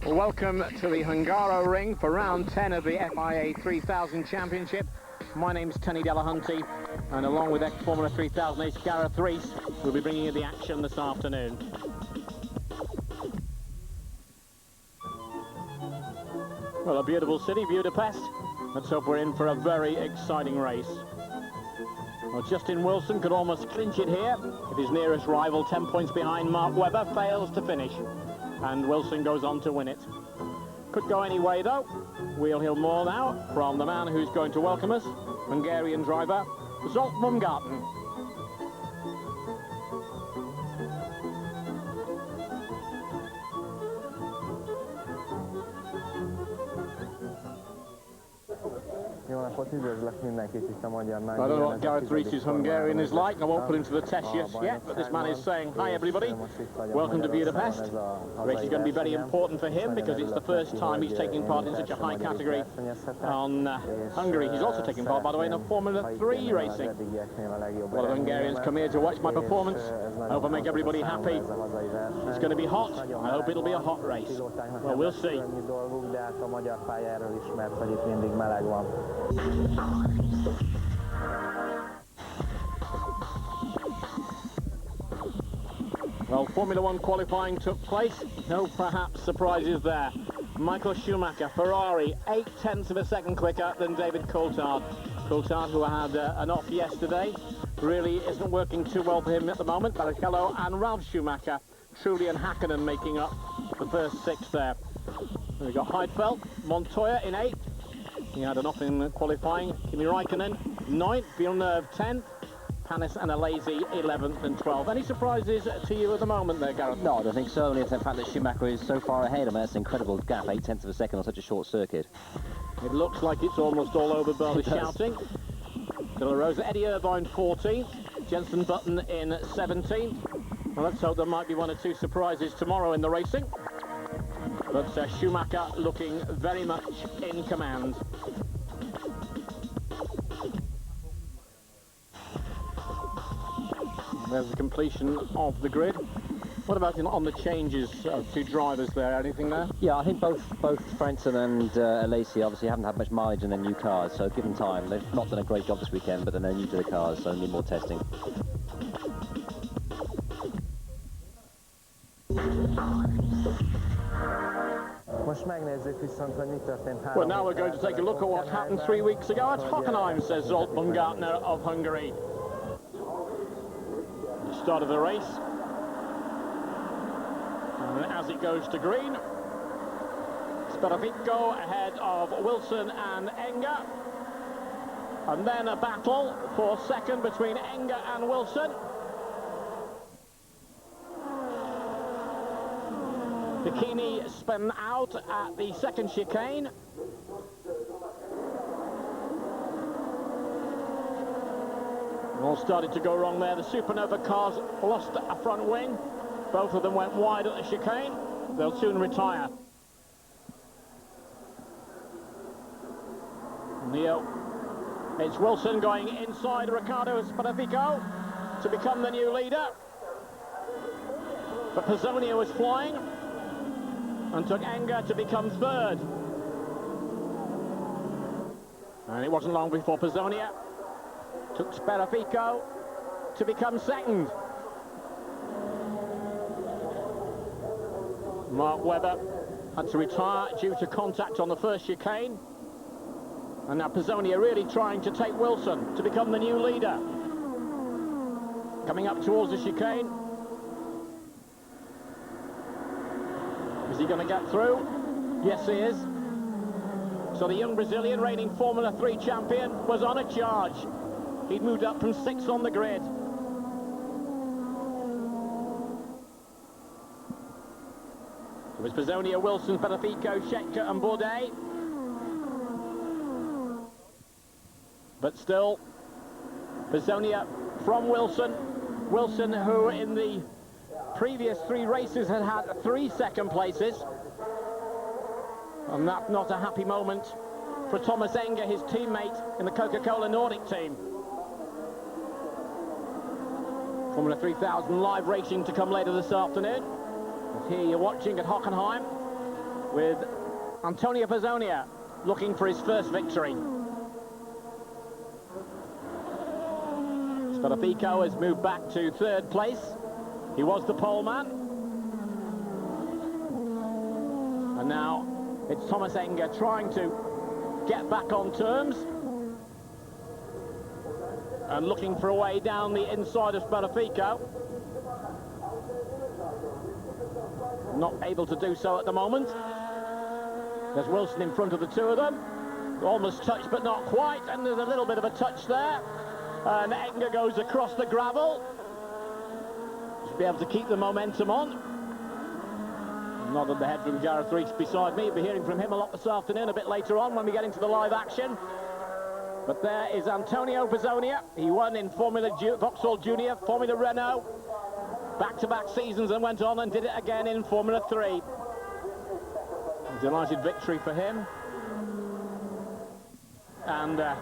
Welcome to the Hungaroring for round 10 of the FIA 3000 Championship. My name's Tony Delahunty, and along with ex-Formula 3000 ace Gareth Rees, we'll be bringing you the action this afternoon. Well, a beautiful city, Budapest. Let's hope we're in for a very exciting race. Well, Justin Wilson could almost clinch it here if his nearest rival, 10 points behind Mark Webber, fails to finish. And Wilson goes on to win it. Could go any way, though. We'll hear more now from the man who's going to welcome us, Hungarian driver Zsolt Baumgarten. I don't know what Gareth Rees' Hungarian is like. I won't put him to the test yet, but this man is saying, hi everybody, welcome to Budapest. The race is going to be very important for him because it's the first time he's taking part in such a high category on Hungary. He's also taking part, by the way, in a Formula 3 racing. A lot of Hungarians come here to watch my performance. I hope I make everybody happy. It's going to be hot. I hope it'll be a hot race. Well, we'll see. Well, Formula 1 qualifying took place. No perhaps surprises there. Michael Schumacher, Ferrari, 0.8 of a second quicker than David Coulthard. Coulthard, who had an off yesterday, really isn't working too well for him at the moment. Barrichello and Ralf Schumacher, Trulli and Hakkinen making up the first six there. We've got Heidfeld, Montoya in 8th. He had an off in qualifying. Kimi Räikkönen, 9th. Villeneuve, 10th. Panis and Alesi, 11th and 12th. Any surprises to you at the moment there, Gareth? No, I don't think so. Only the fact that Schumacher is so far ahead. I mean, that's an incredible gap, 0.8 of a second on such a short circuit. It looks like it's almost all over by the shouting. De La Rosa, Eddie Irvine, 14th. Jenson Button in 17th. Well, let's hope there might be one or two surprises tomorrow in the racing. But Schumacher looking very much in command. There's the completion of the grid. What about on the changes of two drivers there? Anything there? Yeah, I think both Frentzen and Alesi obviously haven't had much mileage in their new cars, so given time, they've not done a great job this weekend, but they're new to the cars, so need more testing. Well, now we're going to take a look at what happened 3 weeks ago at Hockenheim, says Zsolt Baumgarten of Hungary. The start of the race. And as it goes to green, Spadafino ahead of Wilson and Enge. And then a battle for second between Enge and Wilson. Bikini spun out at the second chicane. All started to go wrong there. The Supernova cars lost a front wing. Both of them went wide at the chicane. They'll soon retire. Neo. It's Wilson going inside Riccardo Spadafino to become the new leader. But Pizzonia was flying and took Enge to become third. And it wasn't long before Pizzonia took Spadafino to become second. Mark Webber had to retire due to contact on the first chicane. And now Pizzonia really trying to take Wilson to become the new leader. Coming up towards the chicane. Is he going to get through? Yes, he is. So the young Brazilian, reigning Formula 3 champion, was on a charge. He'd moved up from 6th on the grid. It was Pizzonia, Wilson, Spadafino, Scheckter and Bourdais. But still, Pizzonia from Wilson. Wilson, who in the previous 3 races had had 3 second places. And that's not a happy moment for Thomas Enge, his teammate in the Coca-Cola Nordic team. Formula 3000 live racing to come later this afternoon. Here you're watching at Hockenheim. with Antônio Pizzonia looking for his first victory. Spadaffico has moved back to third place. He was the pole man. And now it's Tomáš Enge trying to get back on terms. And looking for a way down the inside of Spadaffico. Not able to do so at the moment. There's Wilson in front of the two of them. Almost touched, but not quite. And there's a little bit of a touch there. And Enge goes across the gravel. Should be able to keep the momentum on. Nodded the head from Gareth Rees beside me. You'll be hearing from him a lot this afternoon, a bit later on when we get into the live action. But there is Antônio Pizzonia. He won in Vauxhall Junior, Formula Renault. Back-to-back seasons, and went on and did it again in Formula 3. A delighted victory for him. And I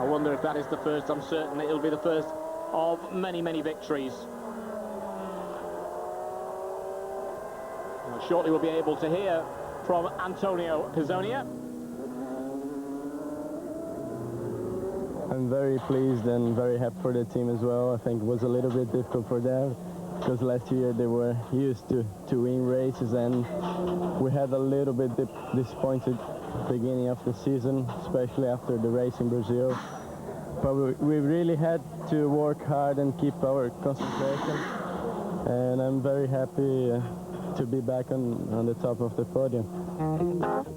wonder if that is the first. I'm certain it'll be the first of many, many victories. And shortly we'll be able to hear from Antônio Pizzonia. I'm very pleased and very happy for the team as well. I think it was a little bit difficult for them because last year they were used to win races, and we had a little bit disappointed beginning of the season, especially after the race in Brazil. But we really had to work hard and keep our concentration, and I'm very happy to be back on the top of the podium.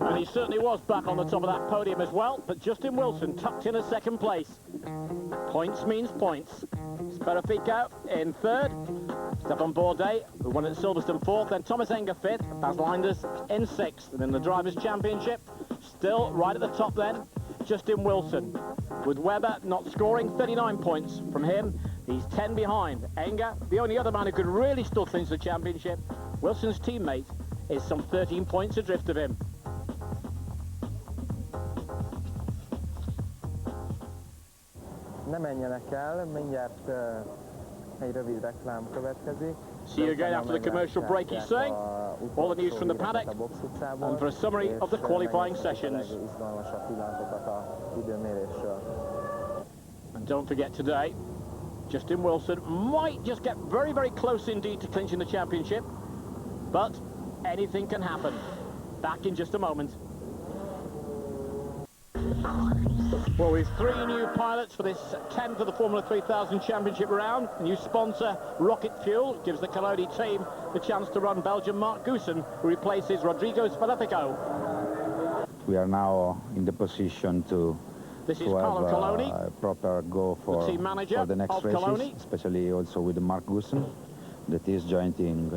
And he certainly was back on the top of that podium as well, but Justin Wilson tucked in a second place. Points means points. Spadaffico in third, Stefan Bourdais, who won at Silverstone fourth, then Tomáš Enge fifth, Bas Leinders in sixth. And in the Drivers' Championship, still right at the top then, Justin Wilson. With Webber not scoring, 39 points from him. He's 10 behind. Enge, the only other man who could really still clinch the championship. Wilson's teammate is some 13 points adrift of him. Ne menjenek el, mindjárt egy rövid reklám következik. See you again after the commercial break, he's saying. All the news from the paddock, and for a summary of the qualifying sessions. And don't forget today, Justin Wilson might just get very, very close indeed to clinching the championship, but anything can happen. Back in just a moment. Well, with three new pilots for this 10th of the Formula 3000 Championship round. New sponsor, Rocket Fuel, gives the Coloni team the chance to run Belgian Mark Goosen, who replaces Rodrigo Spadaffico. We are now in the position to This is have Coloni, a proper go for the team manager for the next of races, Coloni. especially also with Mark Goosen, that is joining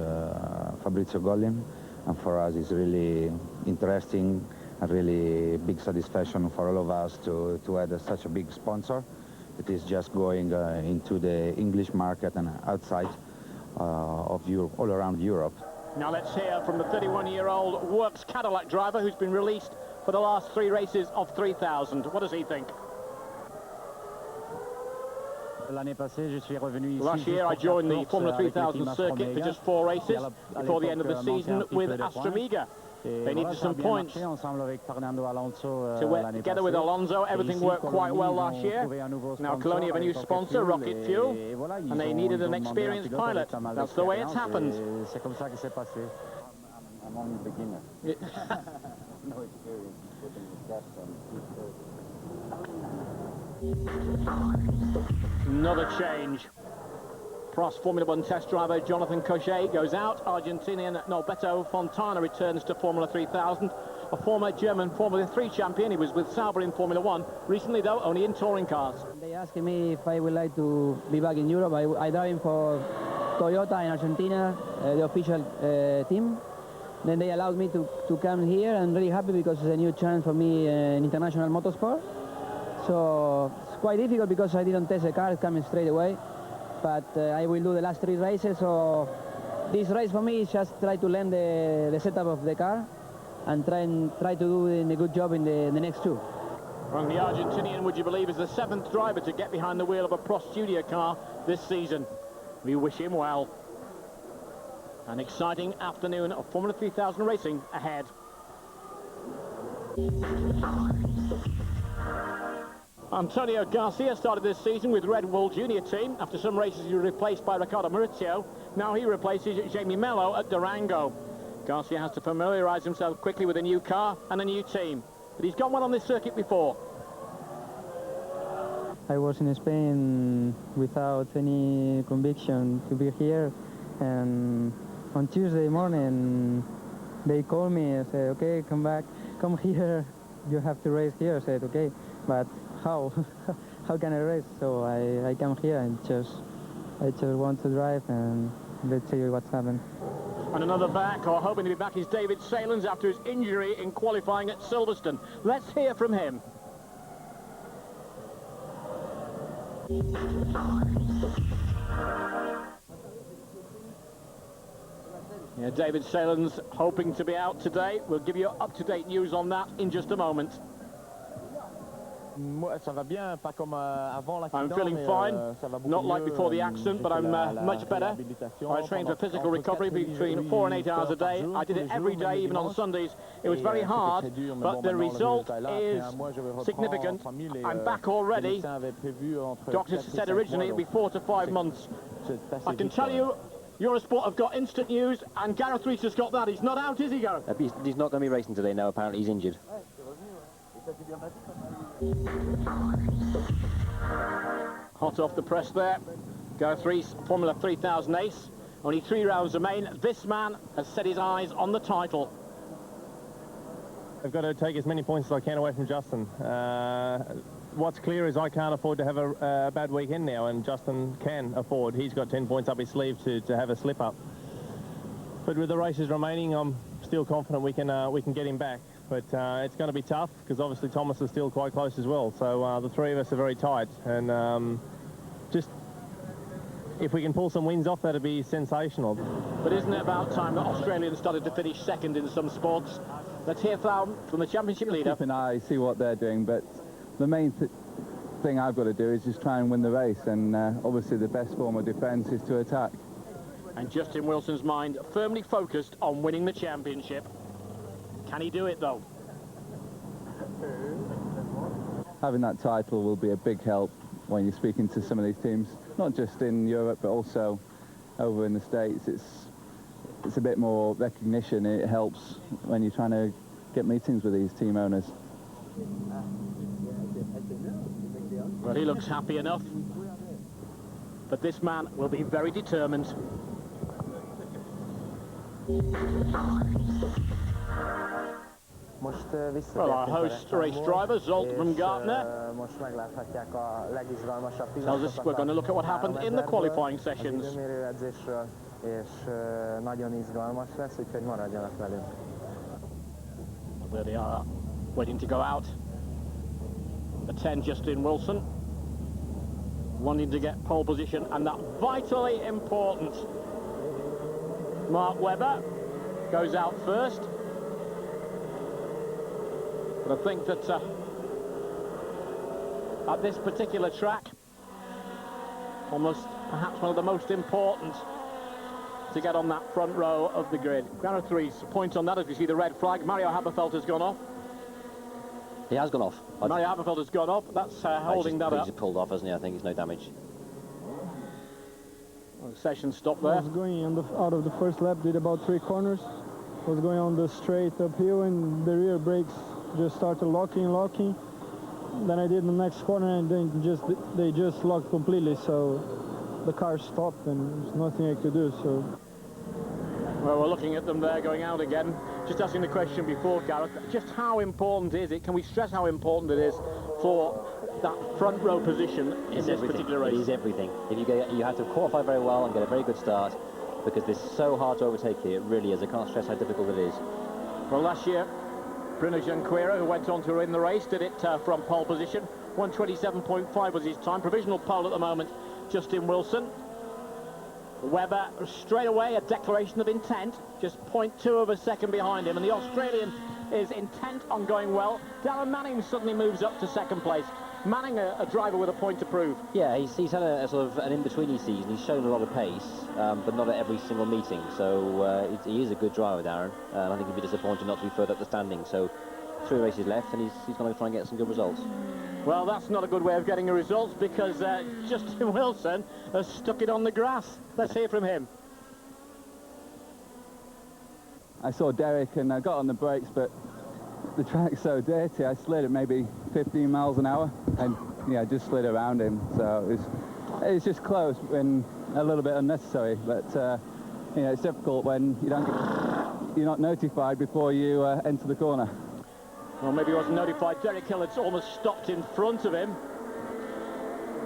Fabrizio Gollin, and for us it's really interesting. A really big satisfaction for all of us to add such a big sponsor that is just going into the English market and outside of Europe, all around Europe. Now let's hear from the 31-year-old Works Cadillac driver who's been released for the last three races of 3000. What does he think? Last year I joined the Formula 3000 circuit for just 4 races before the end of the season with Astramiga. They needed some points. Together with Alonso, everything worked quite well last year. Now Coloni have a new sponsor, Rocket Fuel, and they needed an experienced pilot. That's the way it's happened. I'm only a beginner. No experience putting the gas on. Another change. Prost Formula 1 test driver Jonathan Cochet goes out. Argentinian Norberto Fontana returns to Formula 3000. A former German Formula 3 champion. He was with Sauber in Formula 1. Recently, though, only in touring cars. They asked me if I would like to be back in Europe. I drive for Toyota in Argentina, the official team. Then they allowed me to come here. I'm really happy because it's a new chance for me in international motorsport. So it's quite difficult because I didn't test the car coming straight away. But I will do the last 3 races, so this race for me is just try to learn the setup of the car and try to do a good job in the next 2. Well, the Argentinian, would you believe, is the 7th driver to get behind the wheel of a Prost Junior car this season. We wish him well. An exciting afternoon of Formula 3000 racing ahead. Antonio Garcia started this season with Red Bull Junior team. After some races he was replaced by Riccardo Maurizio. Now he replaces Jamie Mello at Durango. Garcia has to familiarise himself quickly with a new car and a new team. But he's gone well on this circuit before. I was in Spain without any conviction to be here, and on Tuesday morning they called me and said, okay, come back, come here, you have to race here. I said, okay, but how? How can I race? So I come here and I just want to drive, and let's see what's happened. And another back, or hoping to be back, is David Saelens after his injury in qualifying at Silverstone. Let's hear from him. Yeah, David Saelens hoping to be out today. We'll give you up-to-date news on that in just a moment. I'm feeling fine, not like before the accident, but I'm much better. I trained for physical recovery between 4 and 8 hours a day. I did it every day, even on Sundays. It was very hard, but the result is significant. I'm back already. Doctors said originally it would be 4 to 5 months. I can tell you, Eurosport have got instant news, and Gareth Rees has got that. He's not out, is he, Gareth? He's not going to be racing today, no, apparently he's injured. Hot off the press there. Gareth Rees, Formula 3000 ace. Only 3 rounds remain. This man has set his eyes on the title. I've got to take as many points as I can away from Justin. What's clear is I can't afford to have a bad weekend now, and Justin can afford. He's got 10 points up his sleeve to have a slip-up. But with the races remaining, I'm still confident we can get him back. But it's going to be tough, because obviously Thomas is still quite close as well. So the three of us are very tight. And just, if we can pull some wins off, that'd be sensational. But isn't it about time that Australians started to finish second in some sports? Let's hear from the championship leader. Keep an eye, see what they're doing. But the main thing I've got to do is just try and win the race. And obviously the best form of defence is to attack. And Justin Wilson's mind firmly focused on winning the championship. Can he do it, though? Having that title will be a big help when you're speaking to some of these teams, not just in Europe, but also over in the States. It's a bit more recognition. It helps when you're trying to get meetings with these team owners. Well, he looks happy enough. But this man will be very determined. Well, our host race driver, Zolt from Gartner, tells us we're going to look at what happened in the qualifying sessions. There they are, waiting to go out. The 10, Justin Wilson, wanting to get pole position, and that vitally important. Mark Webber goes out first. But I think that at this particular track, almost perhaps one of the most important to get on that front row of the grid. Gareth Rees, point on that as we see the red flag. Mario Haberfeld has gone off. He has gone off. Mario Haberfeld has gone off. That's holding that up. He's pulled off, hasn't he? I think it's no damage. Well, the session stopped there. I was going out of the first lap, did about 3 corners. Was going on the straight uphill, and the rear brakes just started locking. Then I did the next corner, and then they just locked completely. So the car stopped, and there's nothing I could do. So. Well, we're looking at them there going out again. Just asking the question before, Gareth, just how important is it? Can we stress how important it is for that front row position in this particular race? It is everything. If you have to qualify very well and get a very good start, because this is so hard to overtake here. It really is. I can't stress how difficult it is. Well, last year, Bruno Junqueira, who went on to win the race, did it from pole position. 1:27.5 was his time. Provisional pole at the moment, Justin Wilson. Webber straight away a declaration of intent, just 0.2 of a second behind him, and the Australian is intent on going well. Darren Manning suddenly moves up to second place. Manning, a driver with a point to prove. Yeah, he's had a sort of an in-betweeny season. He's shown a lot of pace, but not at every single meeting. So he is a good driver, Darren. I think he'd be disappointed not to be further up the standing. So 3 races left, and he's going to try and get some good results. Well, that's not a good way of getting a result, because Justin Wilson has stuck it on the grass. Let's hear from him. I saw Derek and I got on the brakes, but the track's so dirty. I slid at maybe 15 miles an hour, and yeah, just slid around him. So it was just close and a little bit unnecessary. But you know, it's difficult when you're not notified before you enter the corner. Well, maybe he wasn't notified. Derek Hill had almost stopped in front of him.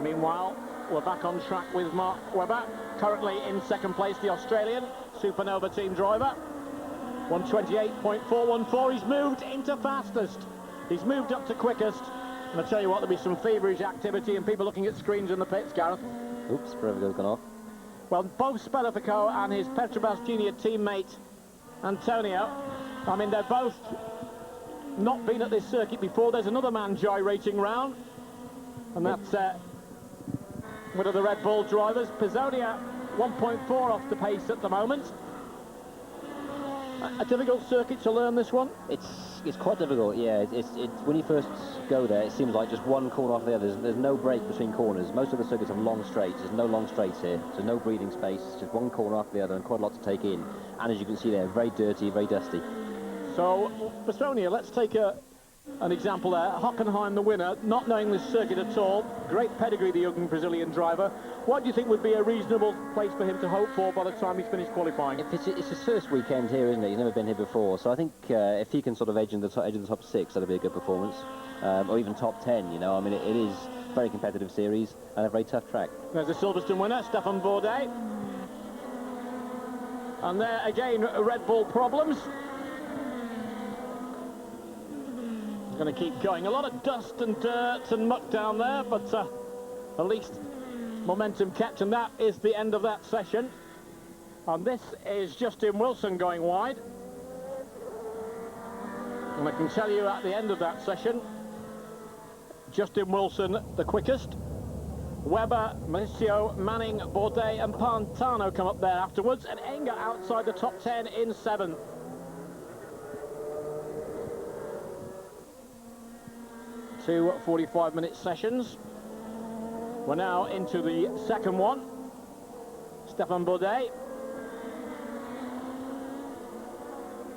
Meanwhile, we're back on track with Mark Webber, currently in second place, the Australian Supernova team driver. 128.414. He's moved into fastest. He's moved up to quickest. And I'll tell you what, there'll be some feverish activity and people looking at screens in the pits, Gareth. Oops, Prevogo's gone off. Well, both Spellifico and his Petrobras Junior teammate, Antônio, I mean, they're both not been at this circuit before. There's another man gyrating round, and that's one of the Red Bull drivers. Pizzonia, 1.4 off the pace at the moment. A difficult circuit to learn, this one. It's quite difficult, yeah. It's when you first go there, it seems like just one corner after the other. There's no break between corners. Most of the circuits have long straights. There's no long straights here. There's no breathing space. It's just one corner after the other, and quite a lot to take in. And as you can see there, very dirty, very dusty. So, Pizzonia, let's take an example there. Hockenheim, the winner, not knowing this circuit at all. Great pedigree, the young Brazilian driver. What do you think would be a reasonable place for him to hope for by the time he's finished qualifying? It's his first weekend here, isn't it? He's never been here before. So I think if he can sort of edge of the top 6, that'll be a good performance. Or even top 10, you know. I mean, it is a very competitive series and a very tough track. There's the Silverstone winner, Stefan Bourdais. And there, again, Red Bull problems. Going to keep going. A lot of dust and dirt and muck down there, but at least momentum kept, and that is the end of that session. And this is Justin Wilson going wide. And I can tell you at the end of that session, Justin Wilson the quickest. Webber, Mauricio, Manning, Bourdais and Pantano come up there afterwards, and Enge outside the top 10 in 7th. Two 45-minute sessions. We're now into the second one. Stefan Bourdais.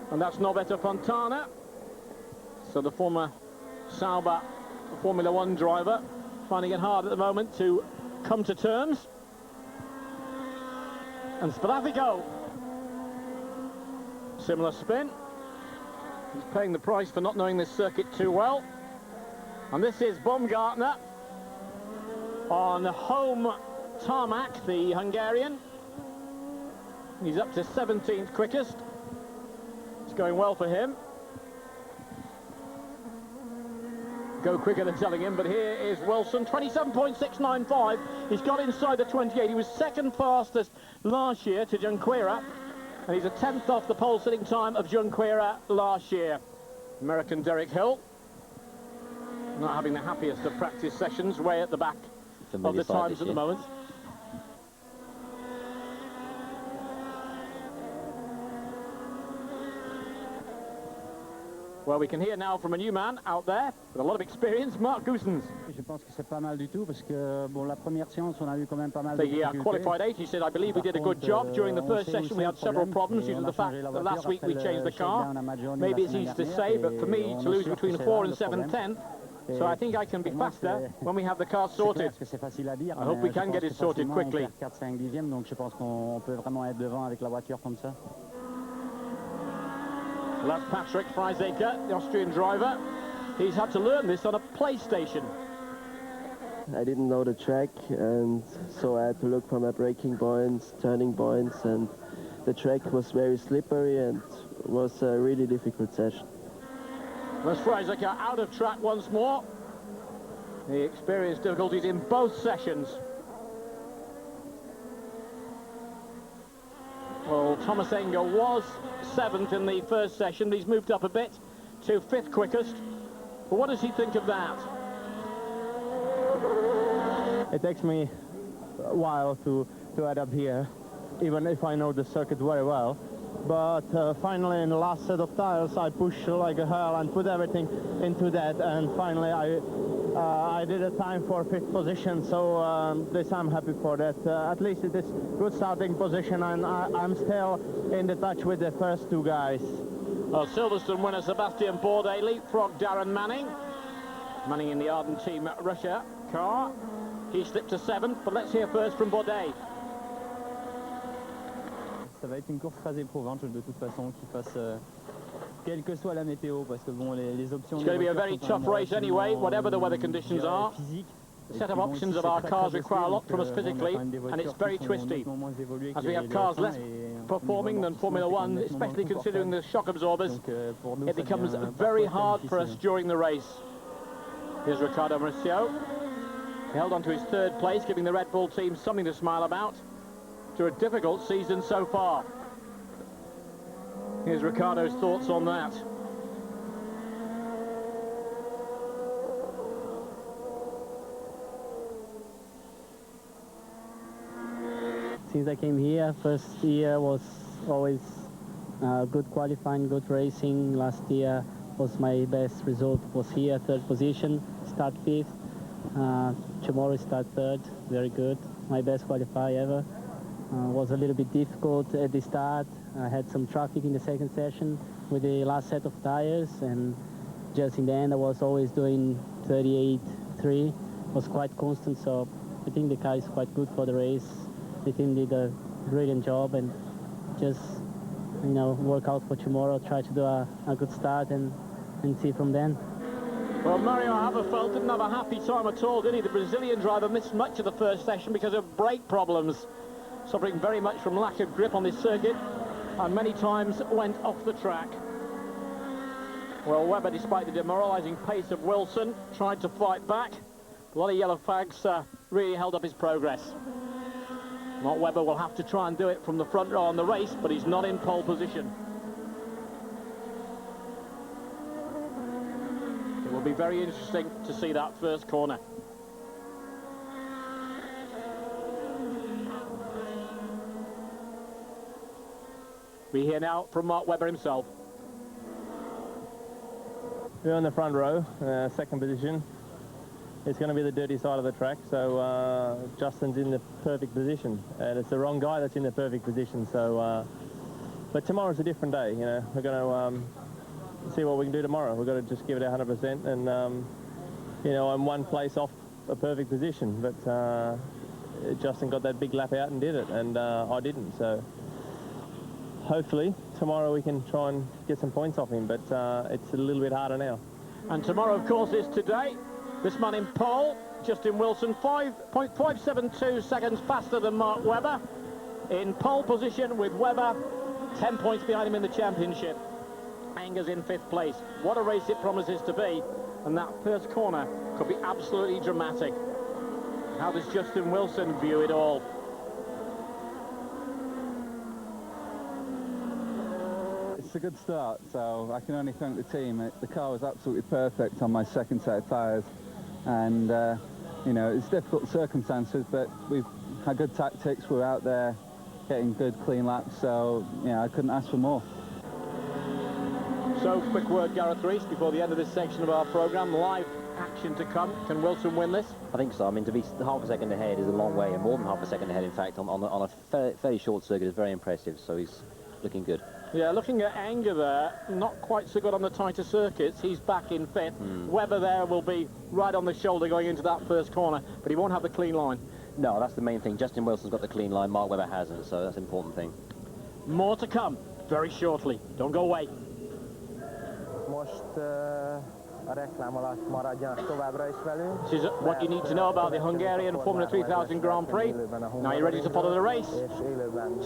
And that's Norberto Fontana. So the former Sauber Formula 1 driver finding it hard at the moment to come to terms. And Spellifico. Similar spin. He's paying the price for not knowing this circuit too well. And this is Baumgartner on home tarmac, the Hungarian. He's up to 17th quickest. It's going well for him. Go quicker than telling him, but here is Wilson, 27.695. He's got inside the 28. He was second fastest last year to Junqueira, and he's a 10th off the pole sitting time of Junqueira last year. American Derek Hill. Not having the happiest of practice sessions, way at the back of the times at the moment. Well, we can hear now from a new man out there with a lot of experience, Mark Goossens. Je pense que c'est pas mal du tout parce que bon, la première séance on a eu quand même pas mal de difficultés. Qualified 8, he said, I believe we did a good job. During the first session we had several problems due to the fact that last week we changed the car. Maybe it's easy to say, but for me to lose between 4 and 7/10, so I think I can be faster when we have the car sorted. I hope we can get it sorted quickly. Donc je pense qu'on peut vraiment être devant avec la voiture comme ça. That's Patrick Friesacher, the Austrian driver. He's had to learn this on a PlayStation. I didn't know the track, and so I had to look for my braking points, turning points, and the track was very slippery and was a really difficult session. That's Friesacher out of track once more. He experienced difficulties in both sessions. Well, Thomas Enge was 7th in the first session. He's moved up a bit to 5th quickest. But what does he think of that? It takes me a while to add up here, even if I know the circuit very well. But finally, in the last set of tires, I pushed like a hell and put everything into that, and finally I did a time for 5th position, so this I'm happy for that. At least it is good starting position, and I'm still in the touch with the first two guys. Well, Silverstone winner Sébastien Bourdais leapfrogged Darren Manning. Manning in the Arden Team Russia car. He slipped to 7th, but let's hear first from Bourdais. Ça va être une course très éprouvante de toute façon, qu'il fasse quelle que soit la météo, parce que bon, les options. It's going to be a very tough race anyway, whatever the weather conditions are. The set of options of our cars require a lot from us physically, and it's very twisty, as we have cars less performing than Formula 1, especially considering the shock absorbers. It becomes very hard for us during the race. Here's Ricardo Mauricio. He held on to his 3rd place, giving the Red Bull team something to smile about to a difficult season so far. Here's Ricardo's thoughts on that. Since I came here, first year was always good qualifying, good racing. Last year was my best result, was here, 3rd position, start 5th. Tomorrow start 3rd, very good. My best qualify ever. Was a little bit difficult at the start. I had some traffic in the 2nd session with the last set of tires, and just in the end I was always doing 38.3. Was quite constant, so I think the car is quite good for the race. The team did a brilliant job, and just, you know, work out for tomorrow, try to do a good start and see from then. Well, Mario Haberfeld didn't have a happy time at all, did he? The Brazilian driver missed much of the 1st session because of brake problems, suffering very much from lack of grip on this circuit, and many times went off the track. Well, Webber, despite the demoralising pace of Wilson, tried to fight back. A lot of yellow flags really held up his progress. Mark Webber will have to try and do it from the front row on the race, but he's not in pole position. It will be very interesting to see that first corner. We hear now from Mark Webber himself. We're on the front row, 2nd position. It's going to be the dirty side of the track, so Justin's in the perfect position, and it's the wrong guy that's in the perfect position. So, but tomorrow's a different day. You know, we're going to see what we can do tomorrow. We've got to just give it 100%, and you know, I'm 1 place off a perfect position, but Justin got that big lap out and did it, and I didn't. So hopefully tomorrow we can try and get some points off him, but it's a little bit harder now. And tomorrow, of course, is today. This man in pole, Justin Wilson, 5.572 seconds faster than Mark Webber. In pole position with Webber, 10 points behind him in the championship. Enge's in 5th place. What a race it promises to be, and that first corner could be absolutely dramatic. How does Justin Wilson view it all? It's a good start, so I can only thank the team. The car was absolutely perfect on my 2nd set of tyres, and you know, it's difficult circumstances, but we've had good tactics. We're out there getting good clean laps, so yeah, I couldn't ask for more. So, quick word, Gareth Rees, before the end of this section of our programme. Live action to come. Can Wilson win this? I think so. I mean, to be half a second ahead is a long way, and more than half a second ahead, in fact, on a fairly short circuit is very impressive, so he's looking good. Yeah, looking at Enge there, not quite so good on the tighter circuits. He's back in 5th. Webber there will be right on the shoulder going into that first corner, but he won't have the clean line. No, that's the main thing. Justin Wilson's got the clean line, Mark Webber hasn't, so that's an important thing. More to come very shortly. Don't go away. This is what you need to know about the Hungarian Formula 3000 Grand Prix. Now you're ready to follow the race?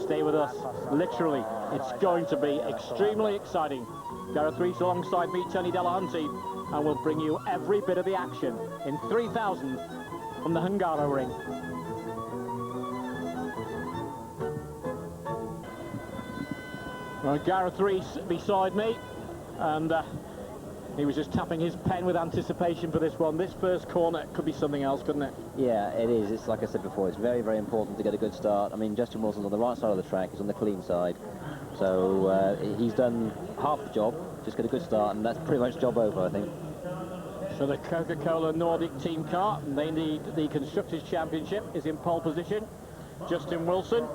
Stay with us. Literally, it's going to be extremely exciting. Gareth Rees alongside me, Tony Delahunty, and we'll bring you every bit of the action in 3000 from the Hungaroring. Well, Gareth Rees beside me, and He was just tapping his pen with anticipation for this one. This first corner could be something else, couldn't it? Yeah, it is. It's like I said before, it's very, very important to get a good start. I mean, Justin Wilson's on the right side of the track, he's on the clean side. So he's done half the job, just get a good start, and that's pretty much job over, I think. So the Coca-Cola Nordic team car, they need the Constructors' Championship, is in pole position. Justin Wilson,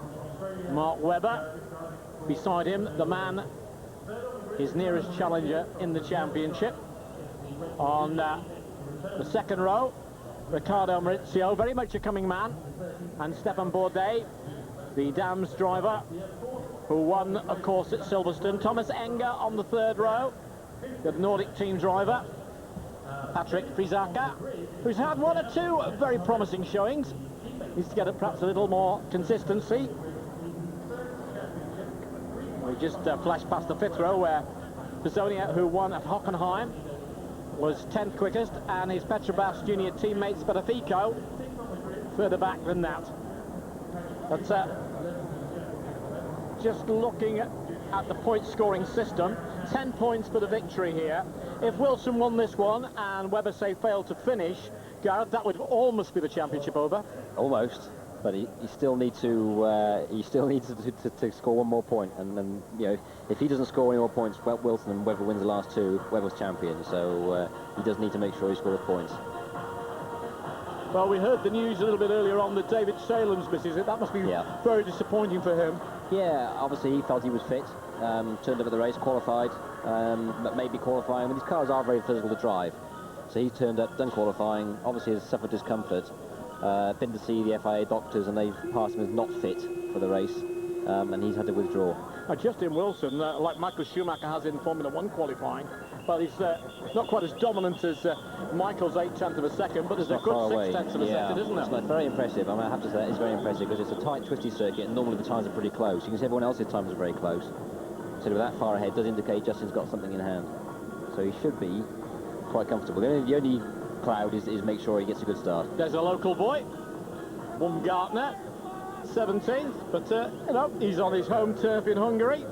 Mark Webber, beside him, the man, his nearest challenger in the championship. On the second row, Riccardo Maurizio, very much a coming man, and Stefan Bourdais, the Dams driver, who won, of course, at Silverstone. Thomas Enge on the third row, the Nordic team driver. Patrick Friesacher, who's had one or two very promising showings. Needs to get perhaps a little more consistency. We just flashed past the fifth row where Pizzonia, who won at Hockenheim, was 10th quickest, and his Petrobras junior teammate Spadaffico further back than that. But just looking at the point scoring system, 10 points for the victory here. If Wilson won this one and Webber, say, failed to finish, Gareth, that would almost be the championship over. Almost, but he still needs to score one more point, and then, you know, if he doesn't score any more points, well, Wilson and Webber wins the last two, Webber's champion, so he does need to make sure he scores points. Well, we heard the news a little bit earlier on that David Saelens misses it. That must be very disappointing for him. Yeah, obviously he felt he was fit, turned up at the race, qualified, but maybe qualifying. I mean, these cars are very physical to drive. So he's turned up, done qualifying, obviously has suffered discomfort. Been to see the FIA doctors, and they've passed him as not fit for the race, and he's had to withdraw. Justin Wilson, like Michael Schumacher has in Formula 1 qualifying, but he's not quite as dominant as Michael's 8/10 of a second, but there's a good 6/10 of a second, isn't It's there? very impressive. I mean, I have to say it's very impressive because it's a tight, twisty circuit, and normally the times are pretty close. You can see everyone else's times are very close. So with that far ahead does indicate Justin's got something in hand. So he should be quite comfortable. The only cloud is make sure he gets a good start. There's a local boy, Baumgartner, 17th, but you know, he's on his home turf in Hungary.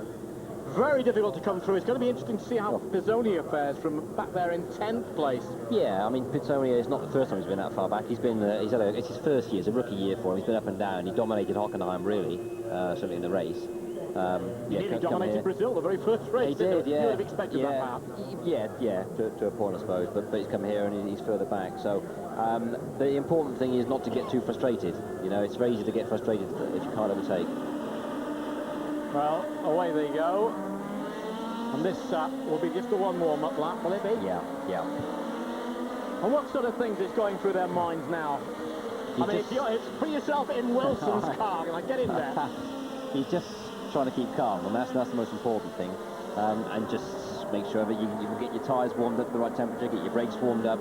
Very difficult to come through. It's going to be interesting to see how Pizzonia fares from back there in 10th place. Yeah, I mean, Pizzonia is not the first time he's been that far back. He's been, it's his first year, it's a rookie year for him. He's been up and down. He dominated Hockenheim, really, certainly in the race. He nearly dominated Brazil, the very first race. He did, yeah. You would have expected that, perhaps. Yeah, to a point, I suppose, but he's come here and he's further back. So the important thing is not to get too frustrated. You know, it's very easy to get frustrated if you can't overtake. Well, away they go. And this will be just a one warm-up lap, will it be? Yeah. And what sort of things is going through their minds now? I mean, put yourself in Wilson's car, like, get in there. He's just trying to keep calm, and that's the most important thing. And just make sure that you can get your tyres warmed up at the right temperature, get your brakes warmed up,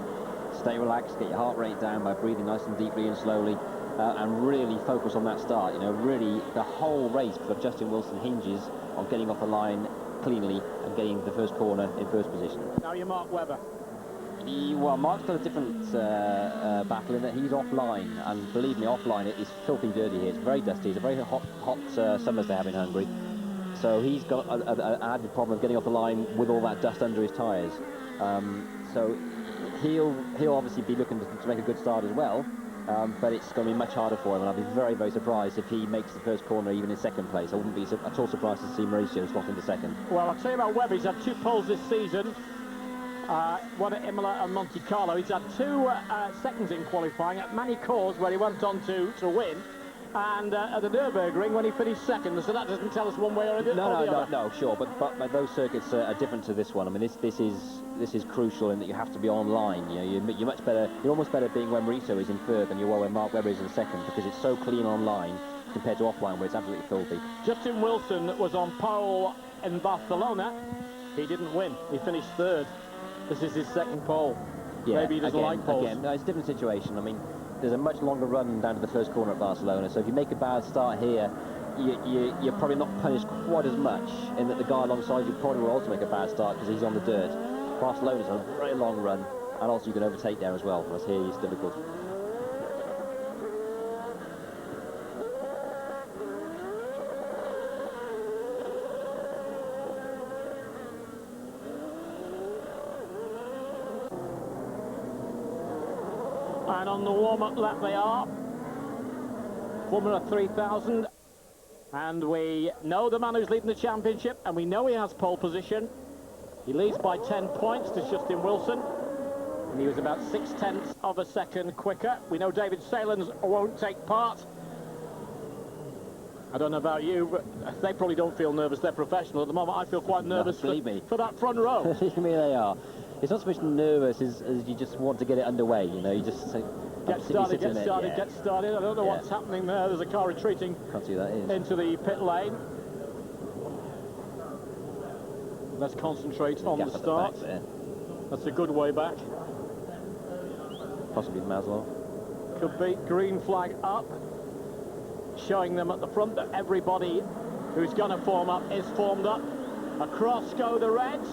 stay relaxed, get your heart rate down by breathing nice and deeply and slowly, and really focus on that start. You know, really, the whole race for Justin Wilson hinges on getting off the line cleanly and getting the first corner in first position. Now you're Mark Webber. Well, Mark's got a different battle in that he's offline, and believe me, offline it is filthy dirty here. It's very dusty. It's a very hot summers they have in Hungary, so he's got an added problem of getting off the line with all that dust under his tyres. So he'll obviously be looking to make a good start as well, but it's going to be much harder for him, and I'll be very, very surprised if he makes the first corner even in second place. I wouldn't be at all surprised to see Maurizio slot into second. Well, I'll tell you about Webber. He's had 2 poles this season. One at Imola and Monte Carlo. He's had 2 seconds in qualifying at Manicours, where he went on to win, and at the Nürburgring when he finished second. So that doesn't tell us one way or the other. No, sure, but those circuits are different to this one. I mean, this is crucial in that you have to be online. You know, you're much better. You're almost better being when Maurizio is in third than you are when Mark Webber is in second, because it's so clean online compared to offline where it's absolutely filthy. Justin Wilson was on pole in Barcelona. He didn't win. He finished third. This is his second pole. Yeah, maybe he doesn't like poles. Again, no, it's a different situation. I mean, there's a much longer run down to the first corner at Barcelona, so if you make a bad start here, you're probably not punished quite as much, in that the guy alongside you probably will also make a bad start because he's on the dirt. Barcelona's a very long run, and also you can overtake there as well, whereas here it's difficult. And on the warm-up lap they are. Formula 3000. And we know the man who's leading the championship, and we know he has pole position. He leads by 10 points to Justin Wilson. And he was about 0.6 of a second quicker. We know David Saelens won't take part. I don't know about you, but they probably don't feel nervous. They're professional. At the moment, I feel quite nervous for that front row. Believe me, they are. It's not so much nervous as you just want to get it underway, you know, you just say... Get started. I don't know what's happening there. There's a car retreating into the pit lane. Let's concentrate on the start. That's a good way back. Possibly the Maslow. Could be. Green flag up. Showing them at the front that everybody who's going to form up is formed up. Across go the Reds.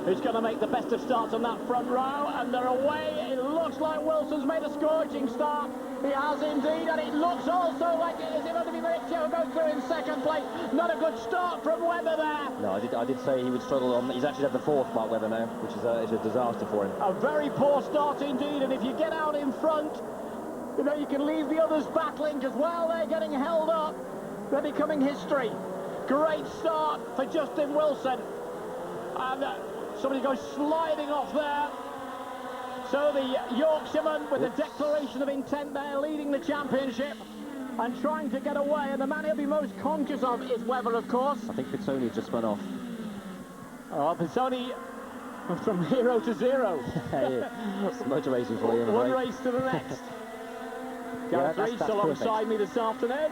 Who's going to make the best of starts on that front row, and they're away. It looks like Wilson's made a scorching start. He has indeed, and it looks also like it is going to be Maurizio who goes through in second place. Not a good start from Webber there. No, I did say he would struggle on. He's actually had the fourth, Mark Webber now, which is a disaster for him. A very poor start indeed, and if you get out in front, you know, you can leave the others battling, because while they're getting held up, they're becoming history. Great start for Justin Wilson. And somebody goes sliding off there. So the Yorkshireman with a declaration of intent there, leading the championship and trying to get away. And the man he'll be most conscious of is Webber, of course. I think Pizzonia just spun off. Oh, Pizzonia from 0 to 0. It's motor racing for you. One race to the next. Gareth Rees alongside me this afternoon.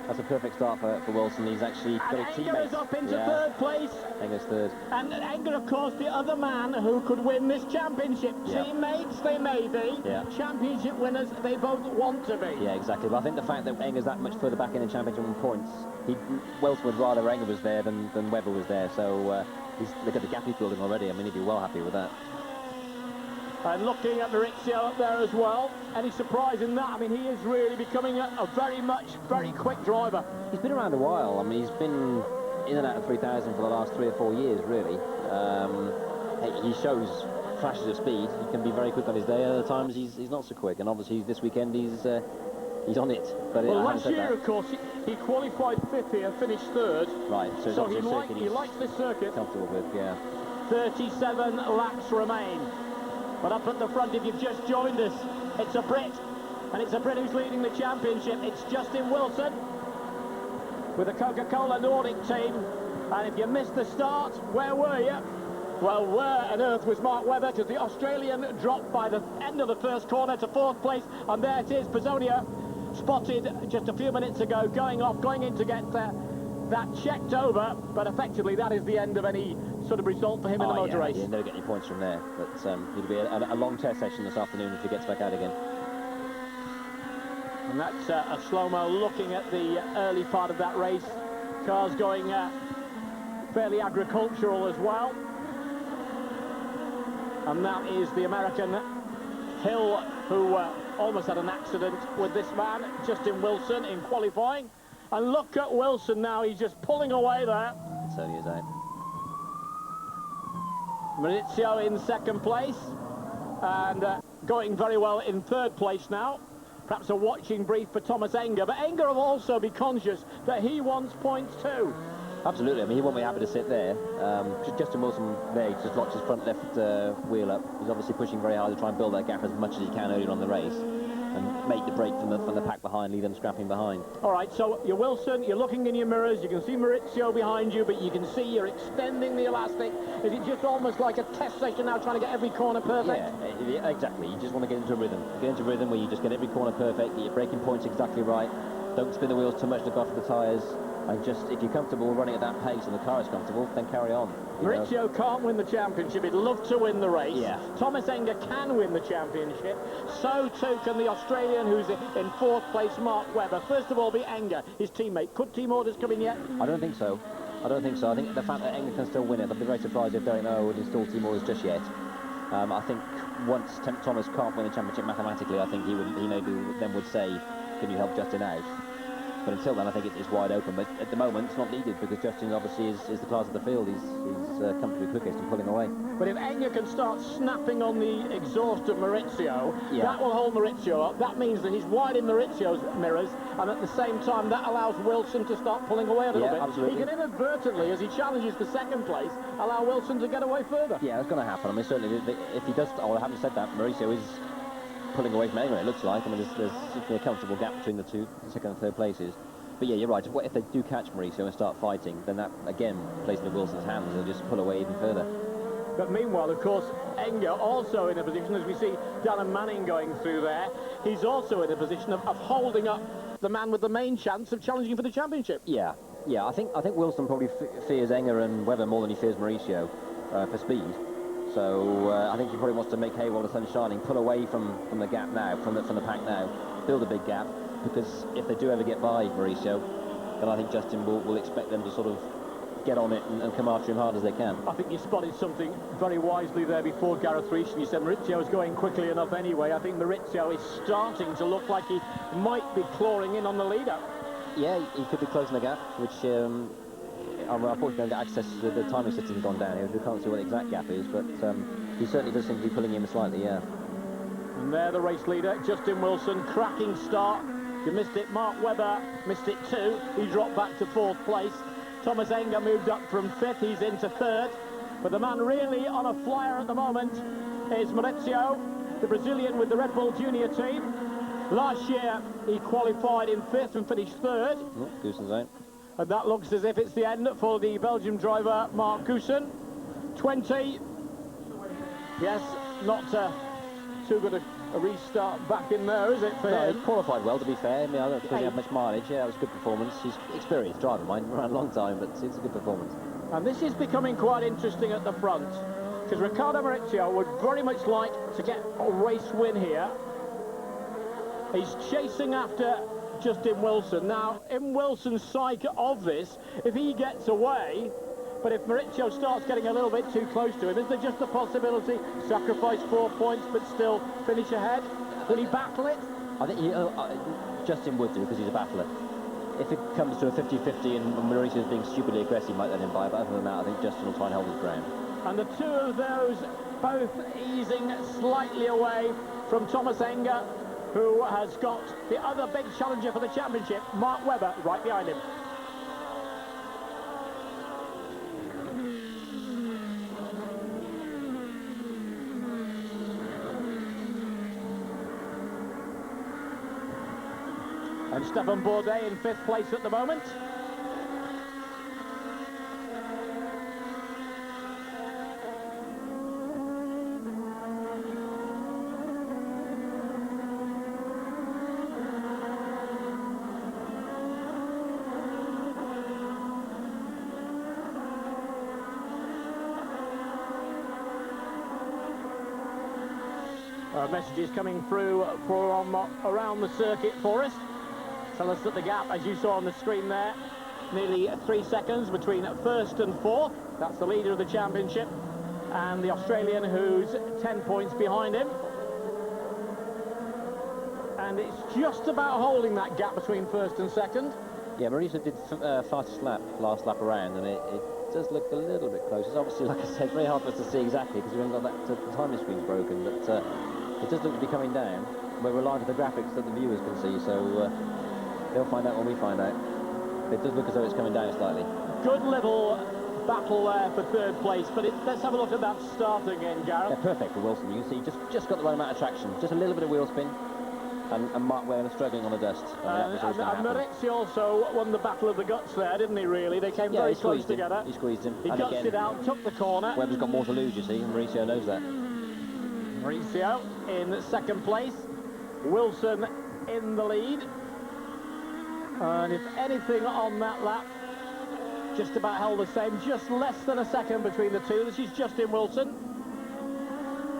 That's a perfect start for Wilson. He's actually got a teammate. Enge is up into third place. Enge's third. And Enge, of course, the other man who could win this championship. Teammates, they may be. Championship winners, they both want to be. Yeah, exactly. But I think the fact that Enge's that much further back in the championship on points, Wilson would rather Enge was there than Webber was there. So look at the gap he's building already. I mean, he'd be well happy with that. And looking at Maurizio up there as well. Any surprise in that? I mean, he is really becoming a very quick driver. He's been around a while. I mean, he's been in and out of 3000 for the last 3 or 4 years, really. He shows flashes of speed. He can be very quick on his day. Other times, he's not so quick. And obviously, this weekend, he's on it. But well, last year, of course, he qualified 5th here, finished 3rd. Right. So he likes this circuit. Comfortable with, yeah. 37 laps remain. But up at the front, if you've just joined us, it's a Brit. And it's a Brit who's leading the championship. It's Justin Wilson with the Coca-Cola Nordic team. And if you missed the start, where were you? Well, where on earth was Mark Webber? Because the Australian dropped by the end of the first corner to 4th place. And there it is, Pizzonia, spotted just a few minutes ago, going in to get that checked over. But effectively, that is the end of any sort of result for him in the motor race. He'll never get any points from there. But it'll be a long test session this afternoon if he gets back out again. And that's a slow-mo looking at the early part of that race. Cars going fairly agricultural as well. And that is the American Hill, who almost had an accident with this man, Justin Wilson, in qualifying. And look at Wilson now, he's just pulling away there. So he is out. Maurizio in 2nd place, and going very well in 3rd place now. Perhaps a watching brief for Thomas Enge, but Enge will also be conscious that he wants points too. Absolutely, I mean, he won't be happy to sit there. Justin Wilson there, he just locks his front left wheel up. He's obviously pushing very hard to try and build that gap as much as he can earlier on the race and make the break from the pack behind, leave them scrapping behind. All right, so you're Wilson, you're looking in your mirrors, you can see Maurizio behind you, but you can see you're extending the elastic. Is it just almost like a test session now, trying to get every corner perfect? Yeah, exactly. You just want to get into a rhythm. Get into a rhythm where you just get every corner perfect, get your braking points exactly right, don't spin the wheels too much, look after the tyres, and just, if you're comfortable running at that pace and the car is comfortable, then carry on. Maurizio can't win the championship. He'd love to win the race. Yeah. Thomas Enge can win the championship. So too can the Australian who's in 4th place, Mark Webber. First of all, be Enge, his teammate. Could team orders come in yet? I don't think so. I think the fact that Enge can still win it, I'd be very surprised if Derek Noah would install team orders just yet. I think once Thomas can't win the championship mathematically, I think he maybe then would say, can you help Justin out? But until then, I think it's wide open. But at the moment, it's not needed because Justin obviously is the class of the field. He's comfortably quickest and pulling away. But if Enge can start snapping on the exhaust of Maurizio, that will hold Maurizio up. That means that he's wide in Maurizio's mirrors, and at the same time, that allows Wilson to start pulling away a little bit. Absolutely. He can inadvertently, as he challenges for second place, allow Wilson to get away further. Yeah, that's going to happen. I mean, certainly, if he does, I haven't said that, Maurizio is pulling away from Enge, it looks like. I mean, there's certainly a comfortable gap between the two, second and third places. But yeah, you're right. If they do catch Maurizio and start fighting, then that, again, plays into Wilson's hands. He'll just pull away even further. But meanwhile, of course, Enge also in a position, as we see Darren Manning going through there, he's also in a position of holding up the man with the main chance of challenging for the championship. Yeah. I think Wilson probably fears Enge and Webber more than he fears Maurizio for speed. So I think he probably wants to make hay while the sun's shining, pull away from the gap now, from the pack now, build a big gap, because if they do ever get by Maurizio, then I think Justin will expect them to sort of get on it and come after him hard as they can. I think you spotted something very wisely there before, Gareth Rees, and you said Maurizio is going quickly enough anyway. I think Maurizio is starting to look like he might be clawing in on the leader. Yeah, he could be closing the gap, which unfortunately don't get access to the timing system's gone down here, so we can't see what the exact gap is, but he certainly does seem to be pulling him slightly, yeah. And there the race leader, Justin Wilson, cracking start. You missed it, Mark Webber missed it too. He dropped back to 4th place. Thomas Enge moved up from 5th, he's into 3rd. But the man really on a flyer at the moment is Maurizio, the Brazilian with the Red Bull Junior team. Last year he qualified in 5th and finished 3rd. Oh, Goosen's out. And that looks as if it's the end for the Belgian driver Mark Goosen. 20. Yes, not too good a restart back in there, is it, for him? He qualified well, to be fair. I mean, I don't think he had much mileage. Yeah, it was a good performance. He's experienced driver, mine, around a long time, but it's a good performance. And this is becoming quite interesting at the front, because Riccardo Maurizio would very much like to get a race win here. He's chasing after Justin Wilson. Now, in Wilson's psyche of this, if he gets away, but if Maurizio starts getting a little bit too close to him, is there just a possibility sacrifice 4 points but still finish ahead? Will he battle it? I think Justin would do, because he's a battler. If it comes to a 50-50 and Mauricio's being stupidly aggressive, he might let him by, but other than that, I think Justin will try and hold his ground. And the two of those both easing slightly away from Thomas Enge, who has got the other big challenger for the championship, Mark Webber, right behind him. And Stefan Bourdais in 5th place at the moment. Messages coming through from around the circuit for us. Tell us that the gap, as you saw on the screen there, nearly 3 seconds between 1st and 4th. That's the leader of the championship, and the Australian who's 10 points behind him. And it's just about holding that gap between 1st and 2nd. Yeah, Mauricio did fastest lap last lap around, and it does look a little bit close. It's obviously, like I said, very hard for us to see exactly because we haven't got that the timing screen's broken, but it does look to be coming down. We're relying on the graphics that the viewers can see, so they'll find out when we find out. It does look as though it's coming down slightly. Good little battle there for 3rd place, but let's have a look at that start again, Gareth. Yeah, perfect for Wilson. You can see just got the right amount of traction, just a little bit of wheel spin, and Mark Webber struggling on the dust. And Maurizio also won the battle of the guts there, didn't he, really? They came very close together. He squeezed him. He gutsed it out, took the corner. Webber's got more to lose, you see, and Mauricio knows that. Maurizio in 2nd place. Wilson in the lead. And if anything on that lap, just about held the same, just less than a second between the two. This is Justin Wilson.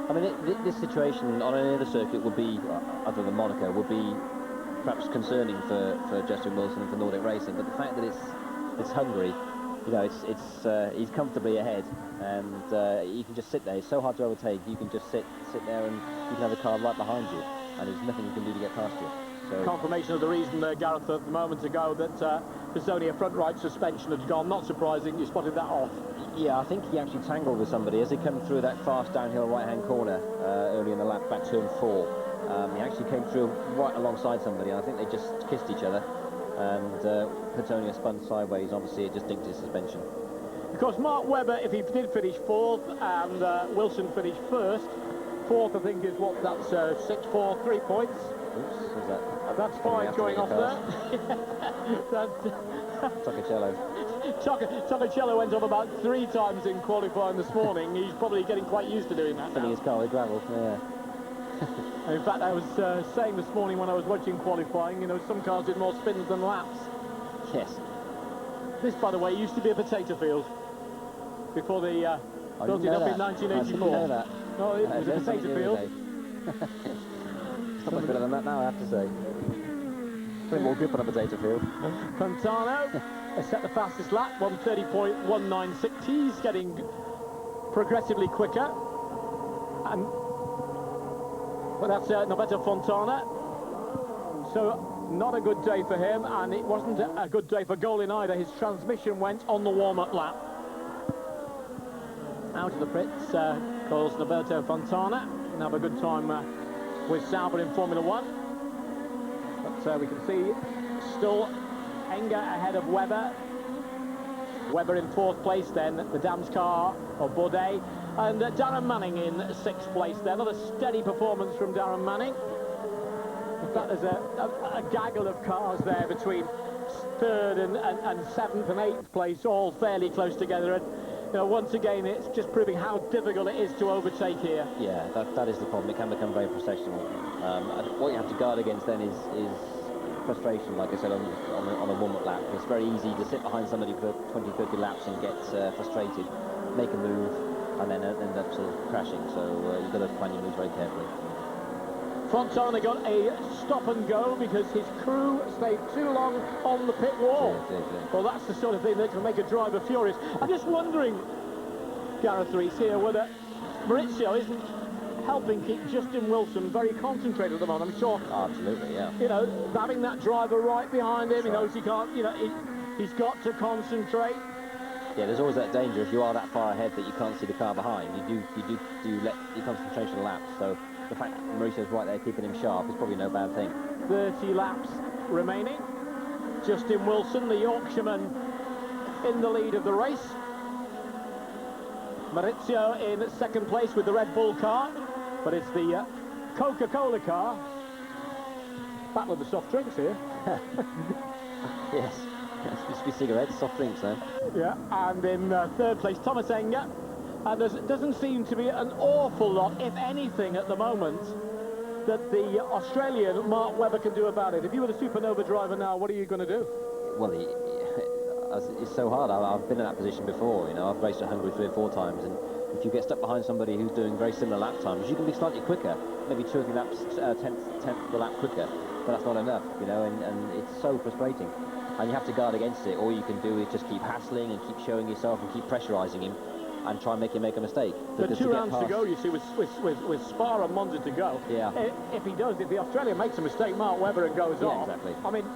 I mean, this situation on any other circuit would be, other than Monaco, would be perhaps concerning for Justin Wilson and for Nordic Racing. But the fact that it's Hungary, you know, he's comfortably ahead, and you can just sit there. It's so hard to overtake. You can just sit there, and you can have a car right behind you, and there's nothing you can do to get past you. So confirmation of the reason, Gareth, a moment ago that Pizzonia front right suspension had gone. Not surprising, you spotted that off. yeah, I think he actually tangled with somebody as he came through that fast downhill right-hand corner early in the lap, back turn 4. He actually came through right alongside somebody, and I think they just kissed each other. And Pizzonia spun sideways. Obviously, it just dinked his suspension. Because Mark Webber, if he did finish 4th, and Wilson finished 1st, 4th, I think, is what, that's 6-4, 3 points. Oops, what's that? That's 5 going off there. Tocacello. Tocacello went off about 3 times in qualifying this morning. He's probably getting quite used to doing that Filling his car with gravel, yeah. In fact, I was saying this morning when I was watching qualifying, you know, some cars did more spins than laps. Yes. This, by the way, used to be a potato field before they built it up in 1984. I didn't know that. No, it was a potato field. It's not much better than that now, I have to say. It's a bit more grip on a potato field. Pantano has set the fastest lap, 1:30.196. He's getting progressively quicker. And but that's Norberto Fontana. So not a good day for him, and it wasn't a good day for Golin either. His transmission went on the warm-up lap. Out of the pits calls Norberto Fontana, and have a good time with Sauber in Formula 1. But we can see still Enge ahead of Webber. Webber in 4th place then, the Dams car of Bourdais, and Darren Manning in 6th place there. Another steady performance from Darren Manning. In fact, there's a gaggle of cars there between 3rd and 7th and 8th place, all fairly close together. And you know, once again, it's just proving how difficult it is to overtake here. Yeah, that is the problem. It can become very processional. What you have to guard against then is frustration, like I said, on a warm-up lap. It's very easy to sit behind somebody for 20, 30 laps and get frustrated, make a move, and then end up sort of crashing. So you've got to plan your moves very carefully. Fontana got a stop and go because his crew stayed too long on the pit wall. Yeah. Well, that's the sort of thing that can make a driver furious. I'm just wondering, Gareth Rees here, whether Maurizio isn't helping keep Justin Wilson very concentrated at the moment. I'm sure. Absolutely, yeah. You know, having that driver right behind him, That's he knows he can't. You know, he's got to concentrate. Yeah, there's always that danger if you are that far ahead that you can't see the car behind. You do let your concentration lapse. So the fact that Mauricio's right there keeping him sharp is probably no bad thing. 30 laps remaining. Justin Wilson, the Yorkshireman, in the lead of the race. Maurizio in 2nd place with the Red Bull car, but it's the Coca-Cola car. Battle of the soft drinks here. Yes, it used to be cigarettes, soft drinks then. Yeah, and in 3rd place, Thomas Enge. And there doesn't seem to be an awful lot, if anything, at the moment, that the Australian Mark Webber can do about it. If you were the Supernova driver now, what are you going to do? Well, it's so hard. I've been in that position before, you know. I've raced at Hungary 3 or 4 times, and if you get stuck behind somebody who's doing very similar lap times, you can be slightly quicker, maybe 2 or 3 laps, tenth of a lap quicker, but that's not enough, you know, and it's so frustrating. And you have to guard against it. All you can do is just keep hassling and keep showing yourself and keep pressurising him and try and make him make a mistake. But 2 rounds to go, you see, with Spa and Monza to go. Yeah. If the Australian makes a mistake, Mark Webber, and goes off. Exactly. I mean,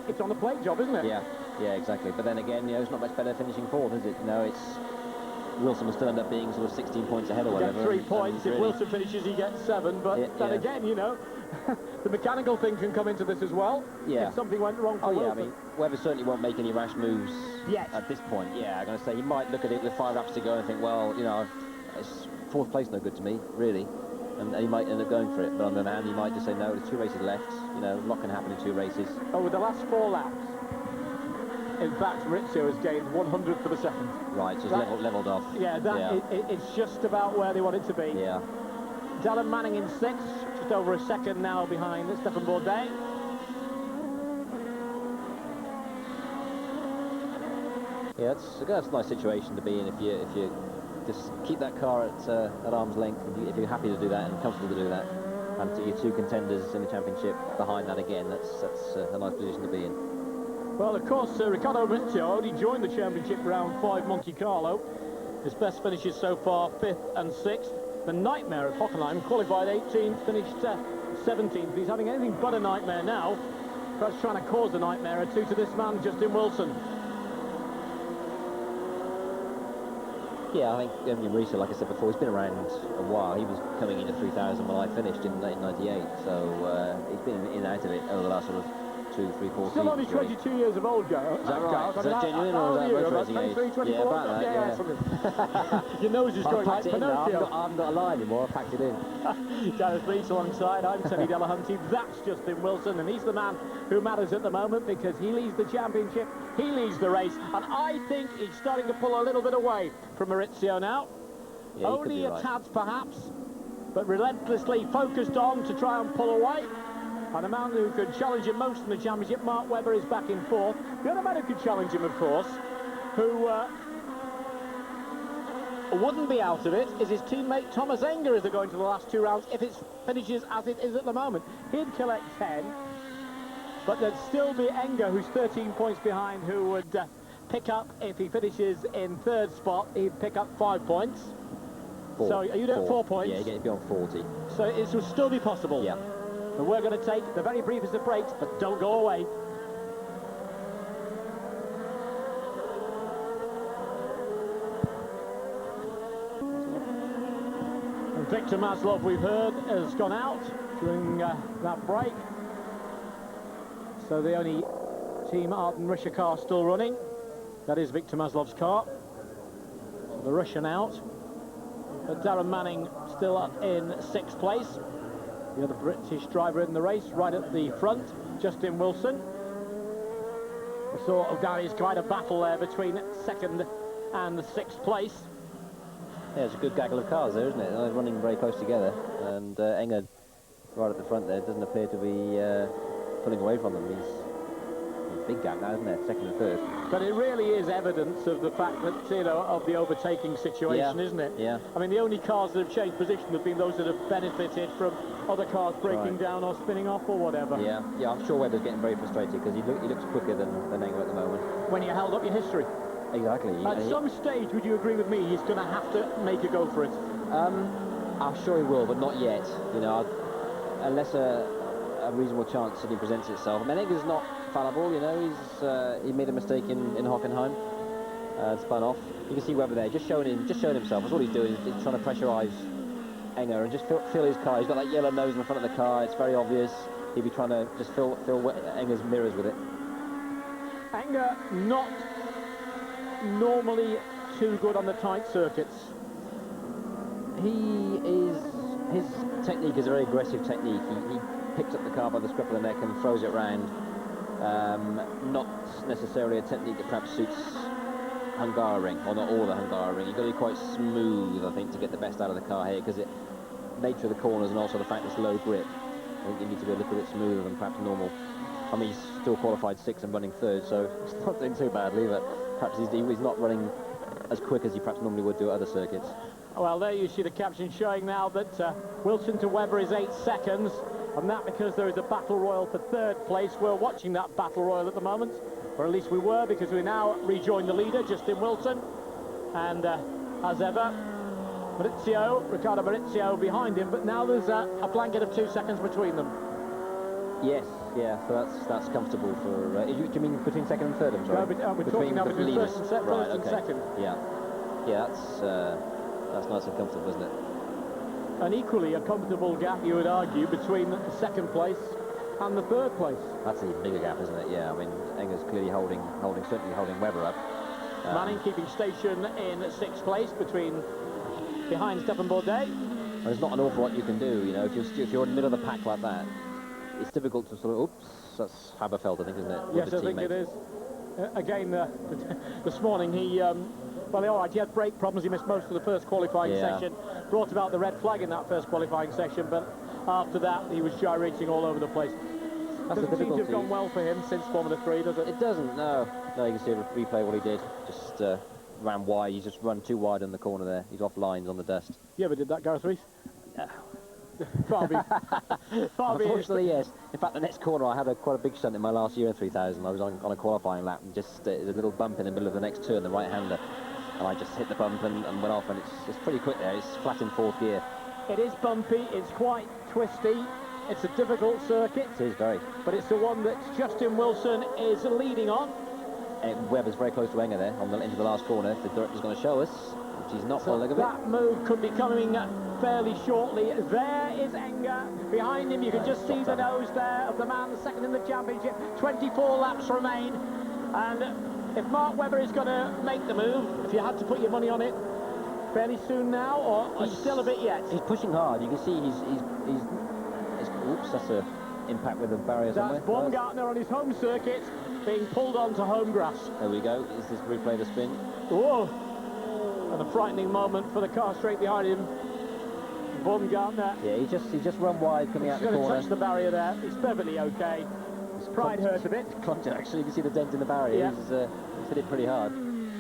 it's on the plate job, isn't it? Yeah, exactly. But then again, you know, it's not much better finishing 4th, is it? You know, it's Wilson will still end up being sort of 16 points ahead or whatever. 3 points. If Wilson finishes, he gets 7. But then again, you know, the mechanical thing can come into this as well. Yeah. If something went wrong for Wilson. I mean, Webber certainly won't make any rash moves at this point. Yeah, I'm going to say he might look at it with 5 laps to go and think, well, you know, 4th place no good to me, really. And he might end up going for it. But on the other hand, he might just say, no, there's 2 races left. You know, a lot can happen in 2 races. Over the last 4 laps, in fact, Maurizio has gained 100th of a second. Right, so it's levelled off. Yeah, it's just about where they want it to be. Yeah. Darren Manning in 6th, just over a second now behind Stefan Bourdais. Yeah, that's a nice situation to be in if you just keep that car at arm's length, if you're happy to do that and comfortable to do that, and to your 2 contenders in the championship behind that again, that's a nice position to be in. Well, of course, Riccardo Maurizio only joined the championship round 5 Monte Carlo. His best finishes so far 5th and 6th. The nightmare of Hockenheim, qualified 18th, finished 17th. He's having anything but a nightmare now. Perhaps trying to cause a nightmare or two to this man, Justin Wilson. Yeah, I think Enge Marisa, like I said before, he's been around a while. He was coming into 3000 when I finished in 98, so he's been in and out of it over the last sort of 2, 3, 4 Still only seasons, 22 years of old, Joe. Is that right? Is that genuine or is that motor racing age? 23, 24? Yeah, about that, yeah. Your nose is I've going like packed it in now. Pinocchio. I haven't got a lie anymore, I've packed it in. Gareth Rees alongside, I'm Tony Delahunty, that's Justin Wilson, and he's the man who matters at the moment because he leads the championship, he leads the race, and I think he's starting to pull a little bit away from Maurizio now. Yeah, only a tad perhaps, but relentlessly focused on to try and pull away. And a man who could challenge him most in the championship, Mark Webber, is back in fourth. The other man who could challenge him, of course, who wouldn't be out of it, is his teammate Thomas Enge as they go into the last 2 rounds, if it finishes as it is at the moment. He'd collect 10, but there'd still be Enge, who's 13 points behind, who would pick up, if he finishes in third spot, he'd pick up 5 points. So are you at 4 points? Yeah, you're getting beyond 40. So it will still be possible. Yeah. And we're going to take the very briefest of breaks, but don't go away. And Victor Maslov, we've heard, has gone out during that break. So the only Team Arden Russia car still running, that is Victor Maslov's car. So the Russian out. But Darren Manning still up in 6th place. The other British driver in the race, right at the front, Justin Wilson. So there is quite a battle there between 2nd and 6th place. Yeah, it's a good gaggle of cars there, isn't it? They're running very close together, and Enge, right at the front there, doesn't appear to be pulling away from them. He's a big gap now, isn't there? 2nd and 3rd. But it really is evidence of the fact that, you know, of the overtaking situation, isn't it? Yeah. I mean, the only cars that have changed position have been those that have benefited from other cars breaking down or spinning off or whatever. Yeah, yeah, I'm sure Webber's getting very frustrated because he looks quicker than Enge at the moment. When you held up your history. Exactly. At some stage, would you agree with me, he's going to have to make a go for it? I'm sure he will, but not yet. You know, unless a reasonable chance that he presents itself. I mean, Enge's not fallible, you know. He made a mistake in Hockenheim, spun off. You can see Webber there, just showing himself. That's all he's doing. He's trying to pressurise Enge and just fill his car. He's got that yellow nose in the front of the car. It's very obvious. He'd be trying to just fill Enge's mirrors with it. Enge not normally too good on the tight circuits. His technique is a very aggressive technique. He picks up the car by the scruff of the neck and throws it around. Not necessarily a technique that perhaps suits Hungaroring, or not all the Hungaroring. You've got to be quite smooth, I think, to get the best out of the car here, because the nature of the corners and also the fact it's low grip. I think you need to be a little bit smoother than perhaps normal. I mean, he's still qualified 6th and running 3rd, so he's not doing too badly, but perhaps he's not running as quick as he perhaps normally would do at other circuits. Well, there you see the caption showing now that Wilson to Webber is 8 seconds, and that because there is a battle royal for 3rd place. We're watching that battle royal at the moment, or at least we were, because we now rejoin the leader, Justin Wilson, and as ever, Ricardo Maurizio behind him, but now there's a blanket of 2 seconds between them. Yes, yeah, so that's comfortable for... do you mean between 2nd and 3rd? I'm sorry. No, we're talking now between first and 2nd. Yeah, that's nice and comfortable, isn't it? An equally a comfortable gap, you would argue, between the 2nd place and the 3rd place. That's an even bigger gap, isn't it? Yeah, I mean, Enge's clearly certainly holding Webber up. Manning keeping station in 6th place behind Stefan Bourdais. And there's not an awful lot you can do, you know, if you're in the middle of the pack like that. It's difficult to sort of, oops, that's Haberfeld, I think, isn't it? Yes, I think it is. Again, this morning he, well, all right, he had brake problems. He missed most of the first qualifying session, brought about the red flag in that first qualifying session, but after that he was gyrating all over the place. Doesn't seem to have gone well for him since Formula 3, does it? It doesn't, no. No, you can see a replay what he did. Just ran wide. He's just run too wide in the corner there. He's off lines on the dust. You ever did that, Gareth Rees? No. Unfortunately, yes. In fact, the next corner, I had quite a big stunt in my last year in 3000. I was on a qualifying lap, and just there's a little bump in the middle of the next turn, the right-hander, and I just hit the bump and went off, and it's pretty quick there. It's flat in 4th gear. It is bumpy, it's quite twisty, It's a difficult circuit. It is very. But it's the one that Justin Wilson is leading on. Webber's very close to Enge there, into the last corner. If the director's going to show us, which he's not, so by the look of it. That move could be coming fairly shortly. There is Enge. Behind him, you can just see the nose there of the man second in the championship. 24 laps remain. And if Mark Webber is going to make the move, if you had to put your money on it, fairly soon now, or still a bit yet? He's pushing hard. You can see he's oops, that's a impact with the barrier somewhere. That's Baumgartner on his home circuit being pulled onto home grass. There we go. Is this replay of the spin? Whoa! And a frightening moment for the car straight behind him. Baumgartner. Yeah, he's just run wide coming out the corner. He's going to touch the barrier there. It's perfectly okay. His pride hurt a bit. Actually, you can see the dent in the barrier. Yeah. He's hit it pretty hard.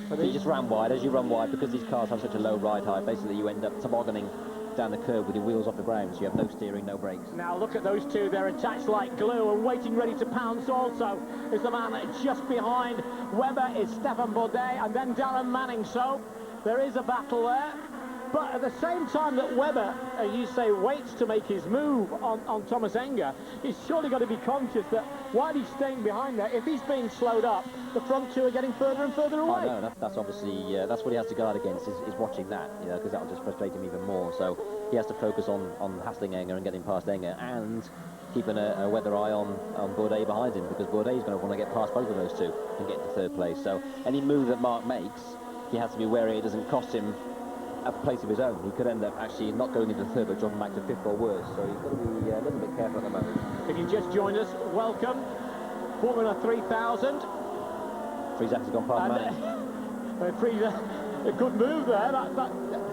But he just ran wide. As you run wide, because these cars have such a low ride height, basically you end up tobogganing down the curb with your wheels off the ground, so you have no steering, no brakes. Now look at those two, they're attached like glue and waiting ready to pounce also is the man just behind Webber is Stefan Bourdais and then Darren Manning, so there is a battle there. But at the same time that Webber, you say, waits to make his move on Thomas Enge, he's surely got to be conscious that while he's staying behind there, if he's being slowed up, the front two are getting further and further away. Oh, no, that's obviously, that's what he has to guard against, is watching that, you know, because that will just frustrate him even more. So he has to focus on hassling Enge and getting past Enge and keeping a weather eye on Bourdais behind him, because Bourdais is going to want to get past both of those two and get to third place. So any move that Mark makes, he has to be wary it doesn't cost him a place of his own. He could end up actually not going into third but dropping back to fifth or worse, so he's got to be a little bit careful at the moment. If you just joined us, welcome. Formula 3000. Friesacher's gone past Manning. A good move there.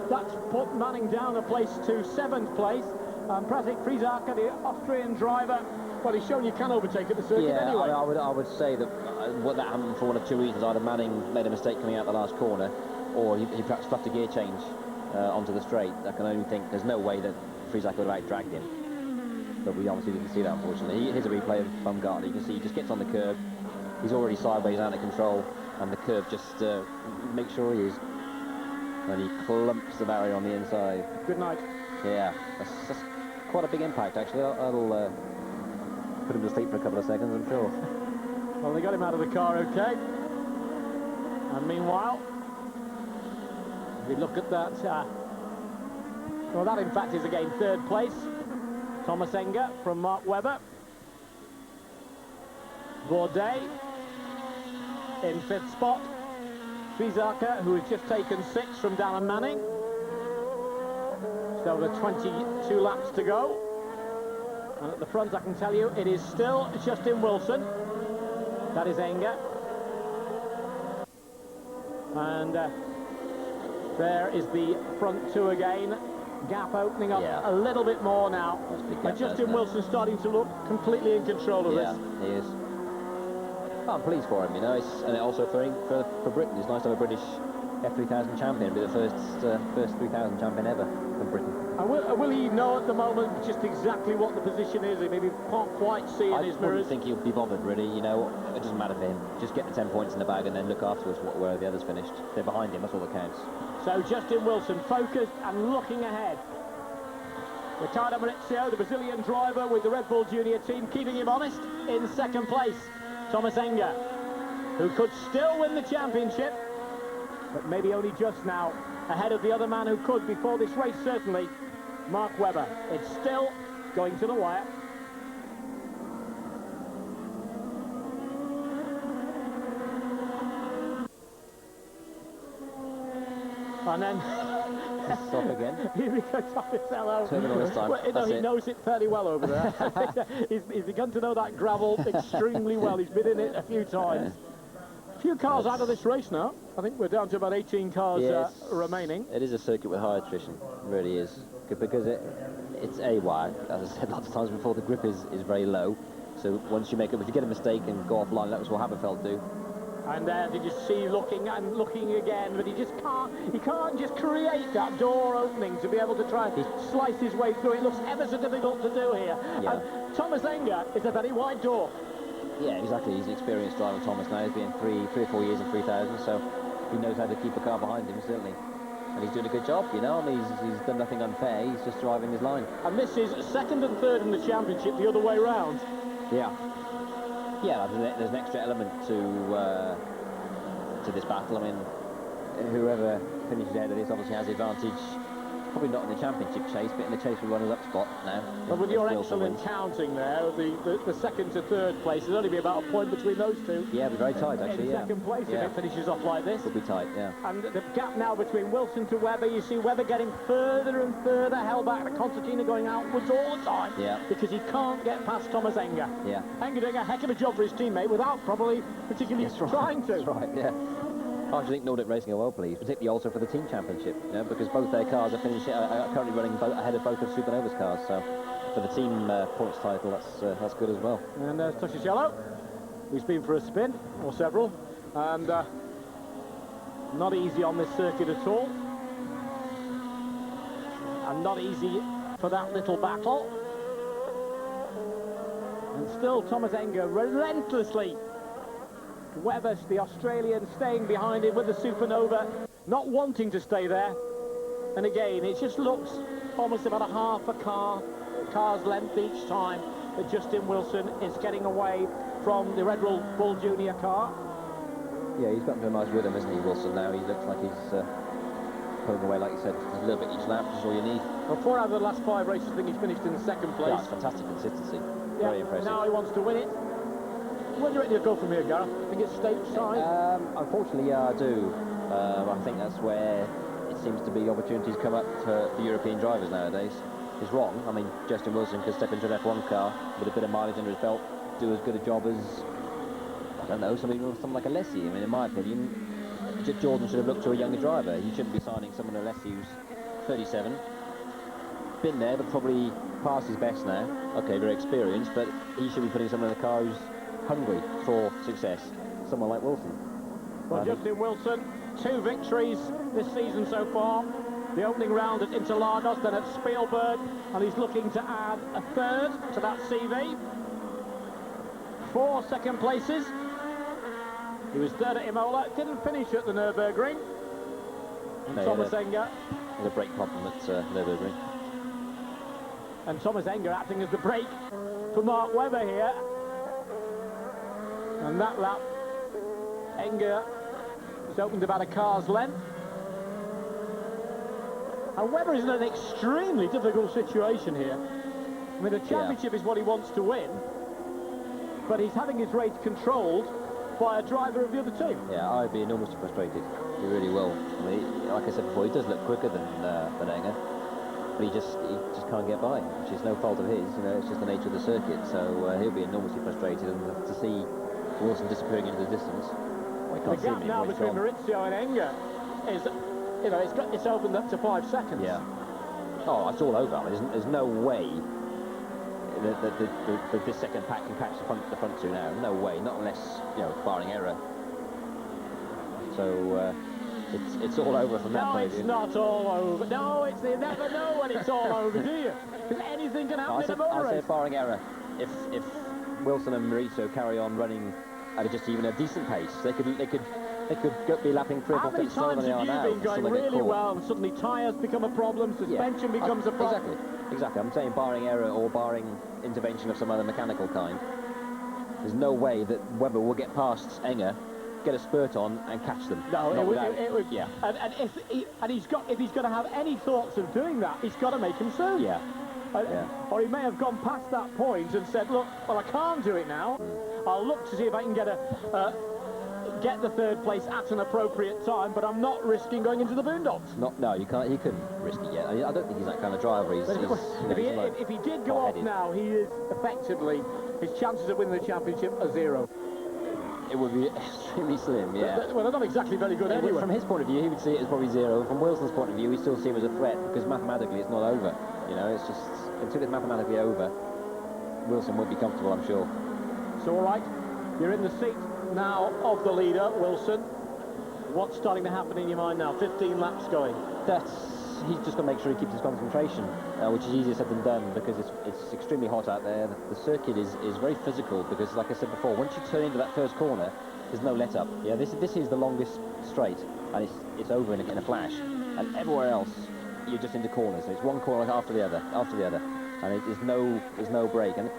That's put Manning down a place to 7th place. Friesacher, the Austrian driver, well, he's shown you can overtake at the circuit anyway. I would say that what that happened for one of two reasons. Either Manning made a mistake coming out the last corner, or he perhaps fluffed a gear change onto the straight. I can only think there's no way that Friesacher would have out-dragged him. But we obviously didn't see that, unfortunately. Here's a replay of Baumgartner. You can see he just gets on the curb. He's already sideways out of control, and the curb just makes sure he is. And he clumps the barrier on the inside. Good night. Yeah, that's quite a big impact, actually. That'll put him to sleep for a couple of seconds, I'm sure. Well, they got him out of the car okay. And meanwhile, if we look at that, well, that in fact is again third place. Thomas Enge from Mark Webber. Bourdais in 5th spot. Friesacher, who has just taken 6th from Darren Manning. So there are 22 laps to go. And at the front, I can tell you, it is still Justin Wilson. That is Enge. And there is the front two again. Gap opening up a little bit more now. And Justin Wilson starting to look completely in control of this. Yeah, he is. I'm pleased for him, you know, and also for Britain. It's nice to have a British F3000 champion, be the first 3000 champion ever from Britain. And will he know at the moment just exactly what the position is? He maybe can't quite see in his mirrors. I think he'll be bothered, really. You know, it doesn't matter for him. Just get the 10 points in the bag and then look afterwards where the others finished. They're behind him. That's all that counts. So Justin Wilson focused and looking ahead. Ricardo Maurizio, the Brazilian driver with the Red Bull Junior team, keeping him honest in 2nd place. Thomas Enge, who could still win the championship, but maybe only just now, ahead of the other man who could before this race, certainly, Mark Webber. It's still going to the wire. And then stop again. Here we go, Thomas, hello. Terminal this time. Well, no, he knows it fairly well over there. He's begun to know that gravel extremely well. He's been in it a few times. A few cars out of this race now. I think we're down to about 18 cars remaining. It is a circuit with high attrition. It really is. Because it's wire. As I said lots of times before, the grip is very low. So once you if you get a mistake and go offline, that was what Haberfeld do. And did you see looking and looking again, but he can't just create that door opening to be able to try and slice his way through. It looks ever so difficult to do here. Yeah. And Thomas Enge is a very wide door. Yeah, exactly. He's an experienced driver, Thomas, now. He's been 3 or 4 years in 3000, so he knows how to keep a car behind him, certainly. and he's doing a good job, you know. I mean, he's done nothing unfair. He's just driving his line. And this is second and third in the championship, the other way round. Yeah. Yeah, there's an extra element to this battle. I mean, whoever finishes ahead of this obviously has the advantage. Probably not in the championship chase, but in the chase for runners-up spot now. But with your excellent counting there, the second to third place, there'll only be about a point between those two. Yeah, it'll be very tight, actually, in second place, if it finishes off like this. It'll be tight, yeah. And the gap now between Wilson to Webber, you see Webber getting further and further held back. The Concertina going outwards all the time. Yeah. Because he can't get past Thomas Enge. Yeah. Enge doing a heck of a job for his teammate without probably particularly trying to. That's right, yeah. I actually think Nordic Racing are well pleased, particularly also for the team championship, you know, because both their cars are currently running ahead of both of Supernova's cars. So for the team points title, that's good as well. And there's Toshicello, who's been for a spin or several, and not easy on this circuit at all, and not easy for that little battle. And still Thomas Enge relentlessly. Webber, the Australian, staying behind him with the Supernova, not wanting to stay there. And again, it just looks almost about a half a car's length each time that Justin Wilson is getting away from the Red Bull Junior car. Yeah, he's got into a nice rhythm, isn't he, Wilson, now? He looks like he's pulling away, like you said, a little bit each lap, which is all you need. Well, 4 out of the last 5 races, I think he's finished in second place. Yeah, it's fantastic consistency. Yeah, very impressive. now he wants to win it. When do you reckon he'll go from here, Gareth? I think it's stateside? Unfortunately, yeah, I do. I think that's where it seems to be opportunities come up for the European drivers nowadays. He's wrong. I mean, Justin Wilson could step into an F1 car with a bit of mileage under his belt, do as good a job as, I don't know, someone like Alessi. I mean, in my opinion, Jordan should have looked to a younger driver. He shouldn't be signing someone like Alessi who's 37. Been there, but probably past his best now. Okay, very experienced, but he should be putting someone in the car who's hungry for success, someone like Wilson. Well, Justin Wilson, 2 victories this season so far. The opening round at Interlagos, then at Spielberg, and he's looking to add a 3rd to that CV. 4 second places. He was 3rd at Imola, didn't finish at the Nürburgring. And No, Thomas Enge. The brake problem at Nürburgring. And Thomas Enge acting as the brake for Mark Webber here. And that lap, Enge is opened about a car's length. And Webber is in an extremely difficult situation here. I mean, the championship is what he wants to win, but he's having his race controlled by a driver of the other team. Yeah, I'd be enormously frustrated. He really will. I mean, like I said before, he does look quicker than Enge, but he just can't get by, which is no fault of his. You know, it's just the nature of the circuit. So he'll be enormously frustrated, and to see Wilson disappearing into the distance. Well, the gap now between Maurizio and Enge is, you know, it's opened up to 5 seconds. Yeah. Oh, it's all over. I mean, there's no way that this second pack can catch the front two now. No way. Not unless, you know, barring error. So it's all over from that point of view. No, it's not all over. No, you never know when it's all over, do you? Because anything can happen in a motor race. I say barring error. If Wilson and Maurizio carry on running at just even a decent pace, they could be lapping 3 or 4 tenths slower than they are now. How many times have you been going really well and suddenly tyres become a problem, suspension becomes a problem? Exactly. I'm saying barring error or barring intervention of some other mechanical kind. There's no way that Webber will get past Enge, get a spurt on and catch them. No, it would. Yeah. And if he's going to have any thoughts of doing that, he's got to make them soon. Yeah. Or he may have gone past that point and said, look, well, I can't do it now. I'll look to see if I can get the 3rd place at an appropriate time, but I'm not risking going into the boondocks. No, you can't. He couldn't risk it yet. I don't think he's that kind of driver. If he did go off now, he is effectively, his chances of winning the championship are 0. It would be extremely slim, yeah. Well, they're not exactly very good anyway. From his point of view, he would see it as probably 0. From Wilson's point of view, he still see him as a threat, because mathematically it's not over. You know, it's just, until it's mathematically over, Wilson won't be comfortable, I'm sure. It's all right. You're in the seat now of the leader, Wilson. What's starting to happen in your mind now? 15 laps going. He's just got to make sure he keeps his concentration, which is easier said than done, because it's extremely hot out there. The circuit is very physical, because, like I said before, once you turn into that first corner, there's no let up. Yeah, this is the longest straight, and it's over in a flash. And everywhere else, you're just into corners. It's one corner after the other, and there's no break. And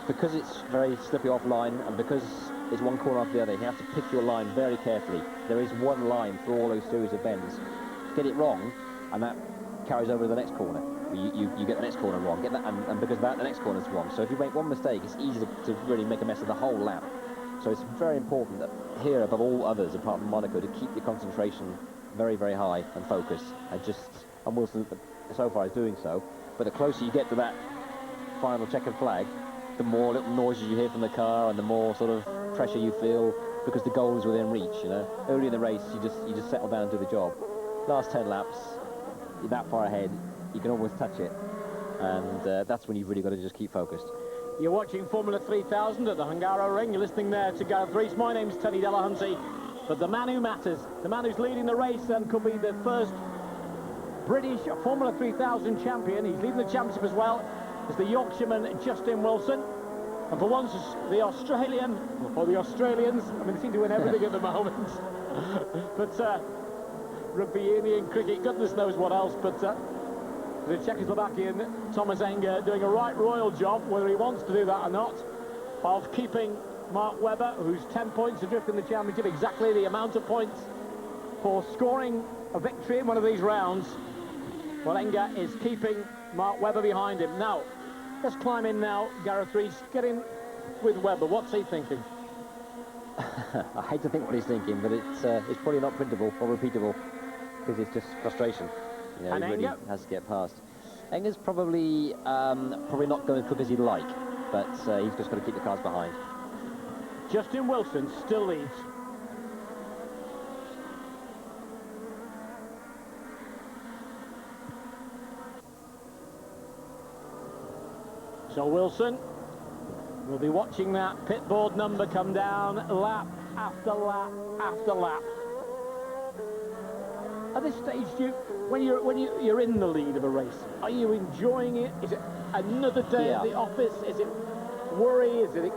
because it's very slippy offline, and because it's one corner after the other, you have to pick your line very carefully. There is one line through all those series of bends. Get it wrong, and that carries over to the next corner. You get the next corner wrong, and because of that, the next corner's wrong. So if you make one mistake, it's easy to really make a mess of the whole lap. So it's very important that here, above all others, apart from Monaco, to keep your concentration very, very high and focus. And Wilson, so far, is doing so. But the closer you get to that final checkered flag, the more little noises you hear from the car, and the more sort of pressure you feel, because the goal is within reach. You know, early in the race, you just settle down and do the job. Last 10 laps, you're that far ahead, you can almost touch it, and that's when you've really got to just keep focused. You're watching Formula 3000 at the Hungaroring. You're listening there to Gareth Rees. My name's Tony Delahunty, but the man who matters, the man who's leading the race and could be the first British Formula 3000 champion, he's leading the championship as well, is the Yorkshireman Justin Wilson. And for once, the Australians, I mean, they seem to win everything at the moment. But rugby union, cricket, goodness knows what else, but the Czechoslovakian Tomáš Enge doing a right royal job, whether he wants to do that or not, of keeping Mark Webber, who's 10 points adrift in the championship, exactly the amount of points for scoring a victory in one of these rounds. Well, Enge is keeping Mark Webber behind him. Now, let's climb in now, Gareth Rees. Get in with Webber. What's he thinking? I hate to think what he's thinking, but it's probably not printable or repeatable, because it's just frustration. You know, he really has to get past. Enge's probably not going as quick as he'd like, but he's just got to keep the cars behind. Justin Wilson still leads. So Wilson will be watching that pit board number come down lap after lap after lap. At this stage, when you're in the lead of a race, are you enjoying it? Is it another day at the office? Is it worry? Is it?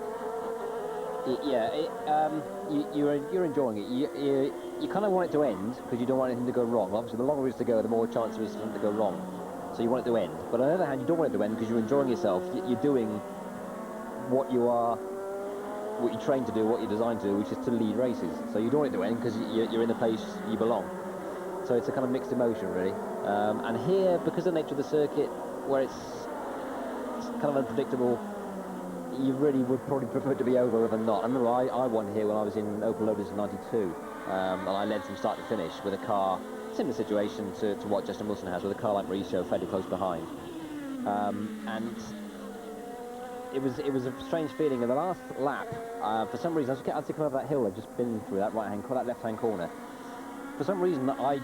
Yeah, you're enjoying it. You kind of want it to end because you don't want anything to go wrong. Obviously, the longer it is to go, the more chance there is for something to go wrong. So you want it to end. But on the other hand, you don't want it to end because you're enjoying yourself. You're doing what you train to do, what you're designed to do, which is to lead races. So you don't want it to end because you're in the place you belong. So it's a kind of mixed emotion, really. And here, because of the nature of the circuit, where it's kind of unpredictable, you really would probably prefer it to be over than not. I remember I won here when I was in Opel Lotus in '92, and I led from start to finish with a car, similar situation to what Justin Wilson has, with a car like Mauricio fairly close behind. And it was a strange feeling. In the last lap, for some reason, I was coming over that hill I've just been through, that left-hand corner. For some reason, I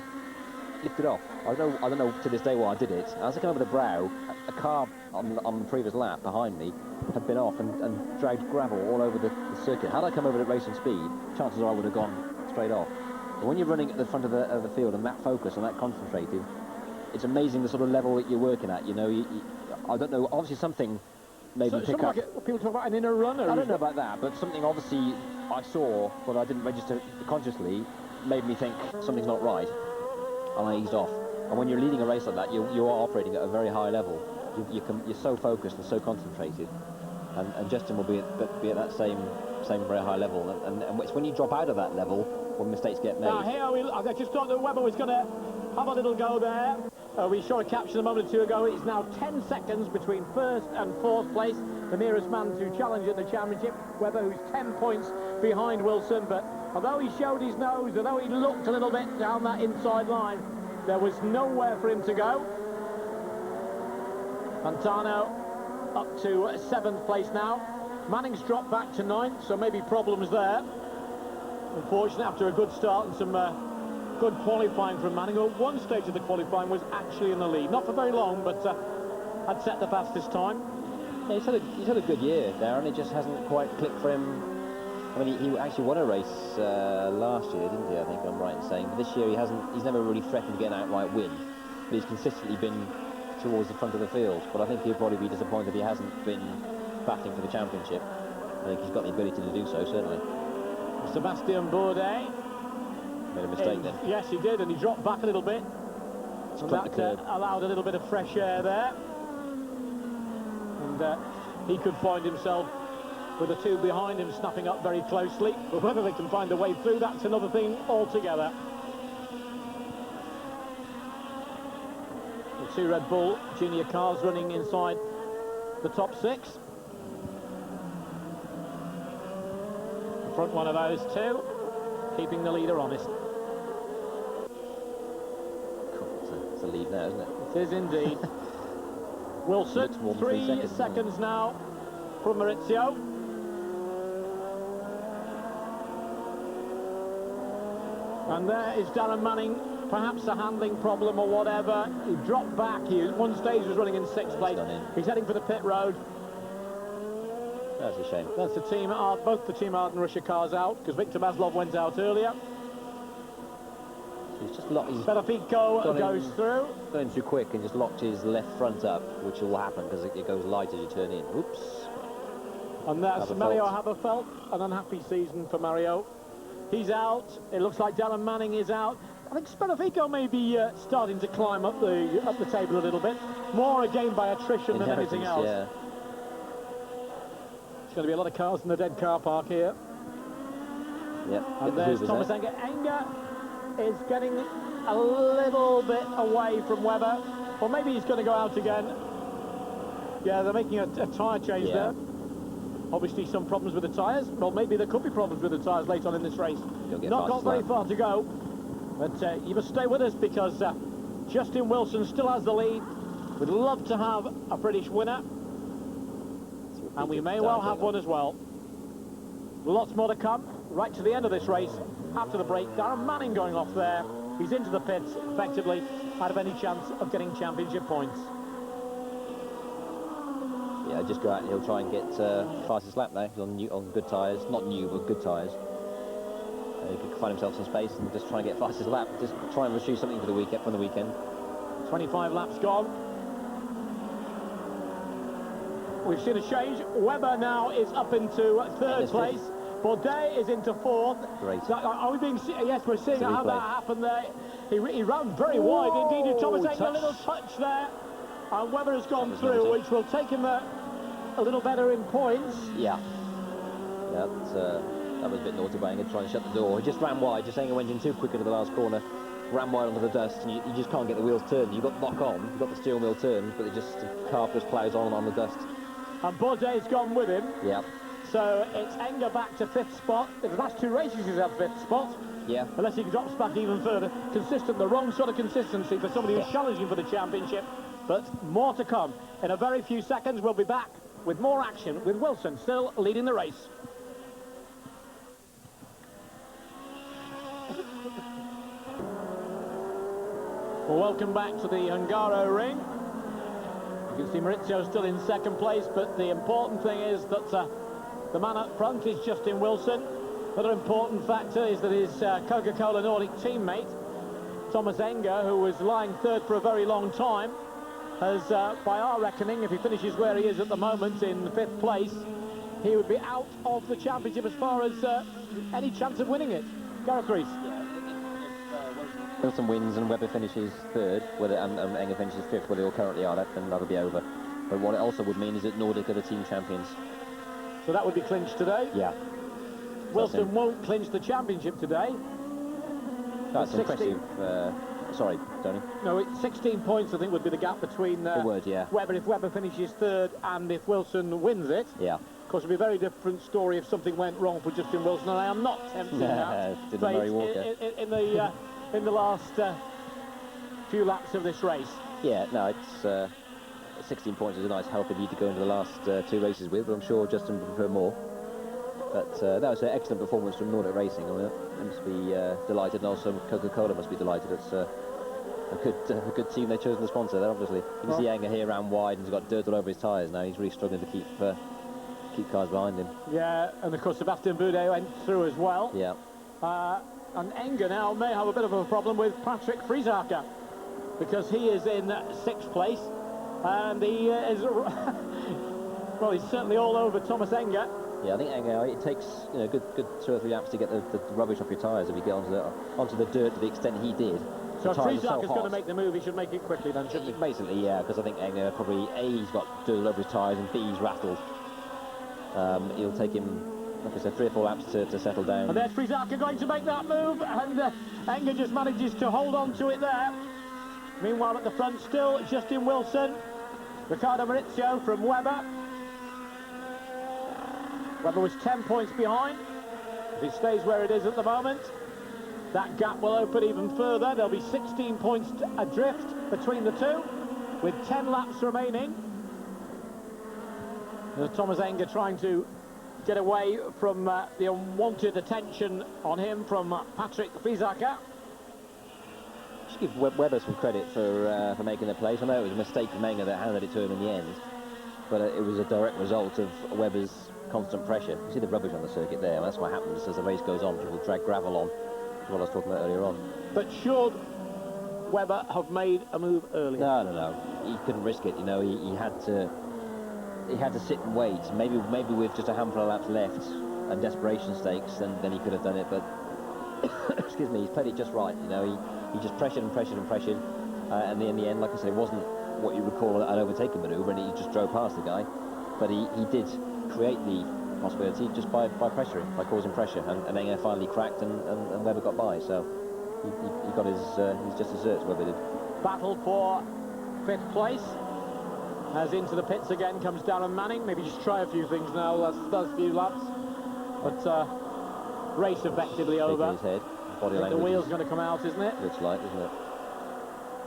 lifted off. I don't know to this day why I did it. I was looking over the brow. A car on the previous lap behind me had been off and dragged gravel all over the circuit. Had I come over at racing speed, chances are I would have gone straight off. But when you're running at the front of the field and that focus and that concentrated, it's amazing the sort of level that you're working at. You know, I don't know. Obviously, something made me pick up. Like people talk about an inner runner. I don't know about that, but something obviously I saw, but I didn't register consciously, made me think something's not right, and I eased off. And when you're leading a race like that, you are operating at a very high level. You're so focused and so concentrated, and Justin will be at that same very high level. And it's when you drop out of that level when mistakes get made. Now here I just thought that Webber was going to have a little go there. We saw a caption a moment or two ago. It's now 10 seconds between first and fourth place. The nearest man to challenge at the championship, Webber, who's 10 points behind Wilson. But although he showed his nose, although he looked a little bit down that inside line, there was nowhere for him to go. Pantano up to 7th place now. Manning's dropped back to 9th, so maybe problems there. Unfortunately, after a good start and some good qualifying from Manning, at one stage of the qualifying was actually in the lead. Not for very long, but had set the fastest time. Yeah, he's had a good year there, and it just hasn't quite clicked for him. I mean, he actually won a race last year, didn't he? I think I'm right in saying. But this year he's never really threatened to get an outright win, but he's consistently been towards the front of the field. But I think he'll probably be disappointed if he hasn't been battling for the championship. I think he's got the ability to do so, certainly. Sébastien Bourdais. Made a mistake there. Yes, he did, and he dropped back a little bit. And that allowed a little bit of fresh air there. And he could find himself with the two behind him snapping up very closely. But whether they can find a way through, that's another thing altogether. The two Red Bull junior cars running inside the top 6. The front one of those two, keeping the leader honest. It's a lead now, isn't it? It is indeed. Wilson, 3 seconds now from Maurizio. And there is Darren Manning, perhaps a handling problem or whatever. He dropped back. He at one stage was running in 6th place. He's heading for the pit road. That's a shame. That's the team, both the Team Arden Russia cars out, because Victor Maslov went out earlier. He's just locked. Benefico goes through. Going too quick and just locked his left front up, which will happen because it goes light as you turn in. Oops. And that's Mario Haberfeld. An unhappy season for Mario. He's out. It looks like Darren Manning is out. I think Benefico may be starting to climb up the table a little bit. More again by attrition than anything else. Yeah. There's going to be a lot of cars in the dead car park here. Yep. And there's Thomas Enge. Enge is getting a little bit away from Webber. Or maybe he's going to go out again. Yeah, they're making a tyre change there. Obviously some problems with the tyres. Well, maybe there could be problems with the tyres later on in this race. Not got very far to go. But you must stay with us because Justin Wilson still has the lead. We'd love to have a British winner. And we may well have one as well. Lots more to come. Right to the end of this race. After the break, Darren Manning going off there. He's into the pits, effectively, out of any chance of getting championship points. Yeah, just go out and he'll try and get fastest lap now. He's on good tyres. Not new, but good tyres. He could find himself some space and just try and get fastest lap. Just try and retrieve something for the weekend, from the weekend. 25 laps gone. We've seen a change. Webber now is up into 3rd place. Bourdais is into 4th. Great. So, are we being? Yes, we're seeing how that happened there. He ran very wide indeed. Thomas Enge, a little touch there, and Webber has gone through, which will take him a little better in points. Yeah. Yeah, that was a bit naughty by Enge trying to shut the door. He just ran wide. Just Enge went in too quick into the last corner. Ran wide onto the dust, and you just can't get the wheels turned. You've got lock on, you've got the steering wheel turned, but the car just ploughs on the dust. And Bourdais gone with him. Yeah. So it's Enge back to 5th spot. In the last 2 races he's had 5th spot. Yeah. Unless he drops back even further. Consistent, the wrong sort of consistency for somebody who's challenging for the championship. But more to come. In a very few seconds we'll be back with more action with Wilson still leading the race. Well, welcome back to the Hungaroring. You can see Maurizio still in 2nd place, but the important thing is that the man up front is Justin Wilson. Another important factor is that his Coca-Cola Nordic teammate, Thomas Enge, who was lying 3rd for a very long time, has, by our reckoning, if he finishes where he is at the moment in 5th place, he would be out of the championship as far as any chance of winning it. Gareth Rees. Wilson wins and Webber finishes 3rd, and Enge finishes 5th, where they all currently are, then that'll be over. But what it also would mean is that Nordic are the team champions. So that would be clinched today? Yeah. Wilson won't clinch the championship today. That's impressive. Sorry, Tony. No, 16 points I think would be the gap between Webber if Webber finishes 3rd and if Wilson wins it. Yeah. Of course, it would be a very different story if something went wrong for Justin Wilson, and I am not tempting that in the last few laps of this race. Yeah, no, it's 16 points is a nice healthy lead to go into the last 2 races with, but I'm sure Justin would prefer more. But that was an excellent performance from Nordic Racing. I mean, they must be delighted, and also Coca-Cola must be delighted. It's a good team they've chosen to sponsor there, obviously. You can see Enge here ran wide and he's got dirt all over his tyres now. He's really struggling to keep cars behind him. Yeah, and of course Sébastien Bourdais went through as well. Yeah. And Enge now may have a bit of a problem with Patrick Friesacher, because he is in 6th place, and he is well, he's certainly all over Thomas Enge. Yeah, I think Enge, it takes good 2 or 3 laps to get the rubbish off your tyres if you get onto the dirt to the extent he did. So if Friesacher is going to make the move, he should make it quickly then, shouldn't he? Basically, yeah, because I think Enge probably, A, he's got dirt all over his tyres, and B, he's rattled. It'll take him, like I said, 3 or 4 laps to settle down. And there's Friesacher going to make that move, and Enge just manages to hold on to it there. Meanwhile, at the front still, Justin Wilson, Riccardo Maurizio from Webber. Webber was 10 points behind. If it stays where it is at the moment, that gap will open even further. There'll be 16 points adrift between the two, with 10 laps remaining. There's Thomas Enge trying to get away from the unwanted attention on him from Patrick Friesacher. Just give Webber some credit for making the place. I know it was a mistake from Enge that handed it to him in the end, but it was a direct result of Webber's constant pressure. You see the rubbish on the circuit there, and that's what happens as the race goes on. People drag gravel on, what I was talking about earlier on. But should Webber have made a move earlier? No. He couldn't risk it. He had to sit and wait. Maybe with just a handful of laps left and desperation stakes, then he could have done it. But excuse me, he's played it just right. He just pressured and pressured and pressured, and in the end, like I said, it wasn't what you would call an overtaking manoeuvre, and he just drove past the guy. But he did create the possibility just by pressuring, by causing pressure, and Enge finally cracked, and Webber got by. So he got his just desserts. Webber did. Battle for 5th place. As into the pits again comes Darren Manning. Maybe just try a few things now. That's a few laps. But race effectively over. His head. Body the wheel's going to come out, isn't it? Looks like, isn't it?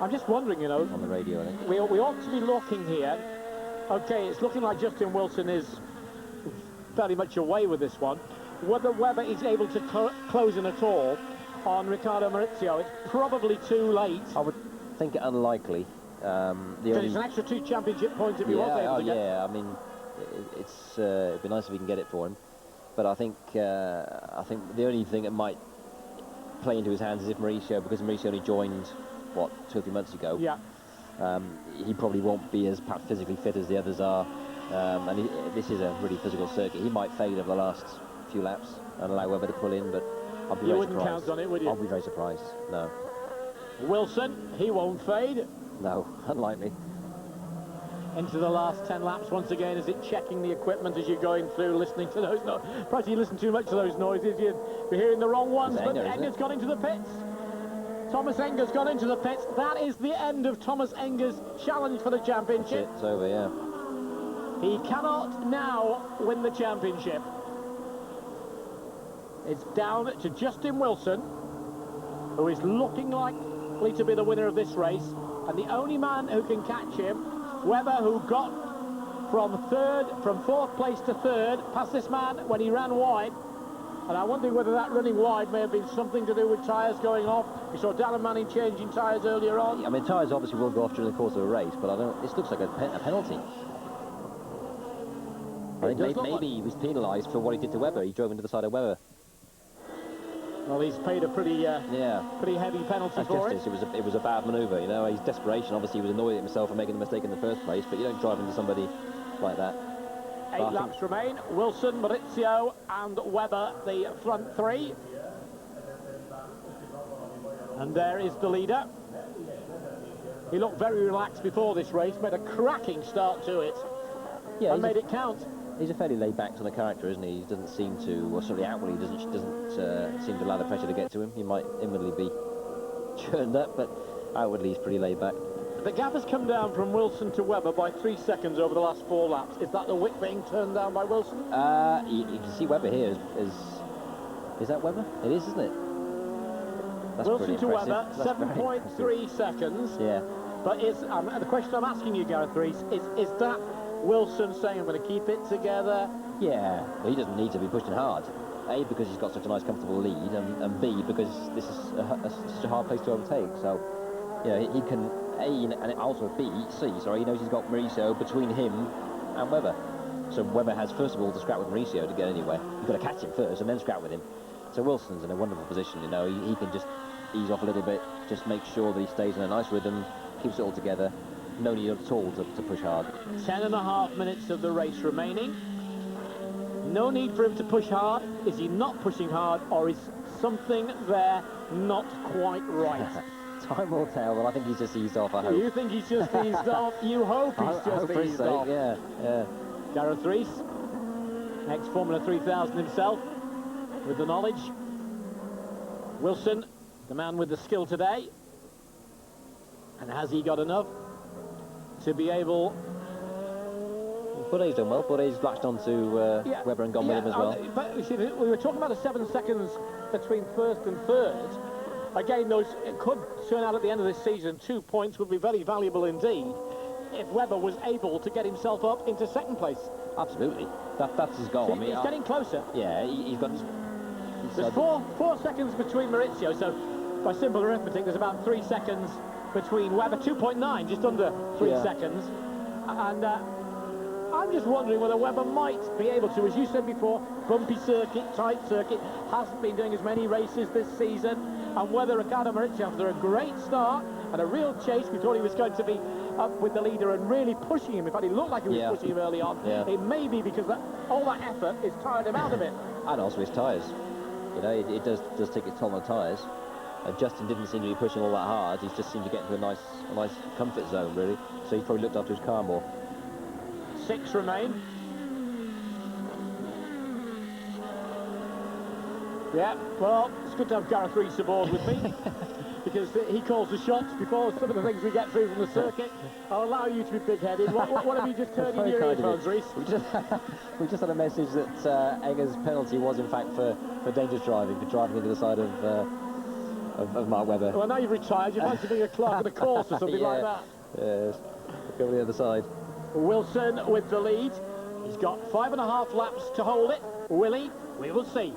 I'm just wondering, on the radio, I think. We ought to be looking here. Okay, it's looking like Justin Wilson is fairly much away with this one. Whether Webber is able to close in at all on Riccardo Maurizio, it's probably too late. I would think it unlikely. It's an extra 2 championship points if he was able to get. Yeah, I mean, it'd be nice if we can get it for him. But I think the only thing that might play into his hands is if Mauricio, because Mauricio only joined, what, 2 or 3 months ago. Yeah. He probably won't be as perhaps physically fit as the others are. And this is a really physical circuit. He might fade over the last few laps and allow Webber to pull in, but I'll be very surprised. You wouldn't count on it, would you? I'll be very surprised, no. Wilson, he won't fade. No, unlikely. Into the last 10 laps once again. Is it checking the equipment as you're going through, listening to those noises? Perhaps you listen too much to those noises, you'd be hearing the wrong ones. But Enge's gone into the pits. Thomas Enge's gone into the pits. That is the end of Thomas Enge's challenge for the championship. It's over, yeah. He cannot now win the championship. It's down to Justin Wilson, who is looking likely to be the winner of this race, and the only man who can catch him, Webber, who got from 4th place to 3rd, past this man when he ran wide. And I'm wondering whether that running wide may have been something to do with tyres going off. We saw Darren Manning changing tyres earlier on. I mean, tyres obviously will go off during the course of a race, but this looks like a penalty. I think maybe he was penalised for what he did to Webber. He drove into the side of Webber. Well, he's paid a pretty heavy penalty for it. It was a bad manoeuvre, His desperation, obviously, he was annoyed at himself for making the mistake in the first place, but you don't drive into somebody like that. 8 laps remain. Wilson, Maurizio and Webber, the front 3. And there is the leader. He looked very relaxed before this race, made a cracking start to it, and made it count. He's a fairly laid-back sort of character, isn't he? He doesn't seem to, or certainly outwardly, doesn't seem to allow the pressure to get to him. He might inwardly be churned up, but outwardly he's pretty laid-back. The gap has come down from Wilson to Webber by 3 seconds over the last 4 laps. Is that the wick being turned down by Wilson? You can see Webber here. Is that Webber? It is, isn't it? That's Wilson to Webber, 7.3 seconds. Yeah. But the question I'm asking you, Gareth Rees, is that Wilson saying, I'm going to keep it together? Yeah, well, he doesn't need to be pushing hard. A, because he's got such a nice, comfortable lead, and B, because this is such a hard place to overtake. So, he can, and also B, C, sorry, he knows he's got Mauricio between him and Webber. So Webber has, first of all, to scrap with Mauricio to get anywhere. You've got to catch him first and then scrap with him. So Wilson's in a wonderful position, He can just ease off a little bit, just make sure that he stays in a nice rhythm, keeps it all together. No need at all to push hard. 10.5 minutes of the race remaining. no need for him to push hard? Is he not pushing hard, or is something there not quite right? Time will tell, but I think he's just eased off, I hope. You think he's just eased off? You hope he's just eased off. Yeah, yeah. Gareth Rees, ex-Formula 3000 himself, with the knowledge. Wilson, the man with the skill today. And has he got enough to be able... Bourdais done well. Bourdais latched onto Webber and gone with him as well. But you see, we were talking about the 7 seconds between first and third. Again, it could turn out at the end of this season 2 points would be very valuable indeed if Webber was able to get himself up into second place. Absolutely. That's his goal. I mean, he's getting closer. Yeah, he's got... There's four seconds between Maurizio, so by simple arithmetic, there's about 3 seconds between Webber, 2.9, just under 3 seconds. And I'm just wondering whether Webber might be able to, as you said before, bumpy circuit, tight circuit, hasn't been doing as many races this season, and whether Riccardo Maurizio, after a great start and a real chase, we thought he was going to be up with the leader and really pushing him. In fact, he looked like he was pushing him early on. It may be because all that effort is tired him out of it. And also his tyres. You know, it does take its toll on the tyres. Justin didn't seem to be pushing all that hard. He's just seemed to get into a nice comfort zone, really. So he's probably looked after his car more. 6 remain. Yeah, well, it's good to have Gareth Rees aboard with me because he calls the shots before some of the things we get through from the circuit. I'll allow you to be big-headed. What have you just turned in your earphones, Rees? We just had a message that Enge's penalty was, in fact, for dangerous driving, for driving into the side of Mark Webber. Well, now you've retired, you'd like to be a clerk of the course or something like that. Yes, go to the other side. Wilson with the lead. He's got 5.5 laps to hold it. Will he? We will see.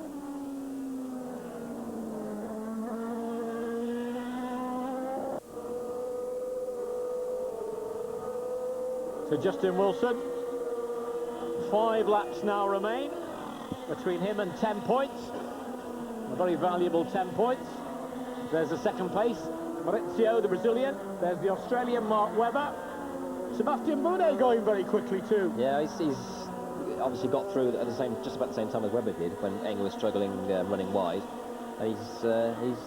So Justin Wilson, 5 laps now remain between him and 10 points. A very valuable 10 points. There's the second place, Maurizio, the Brazilian. There's the Australian Mark Webber. Sébastien Bourdais going very quickly too. Yeah, he's obviously got through at just about the same time as Webber did when Enge was struggling running wide. And he's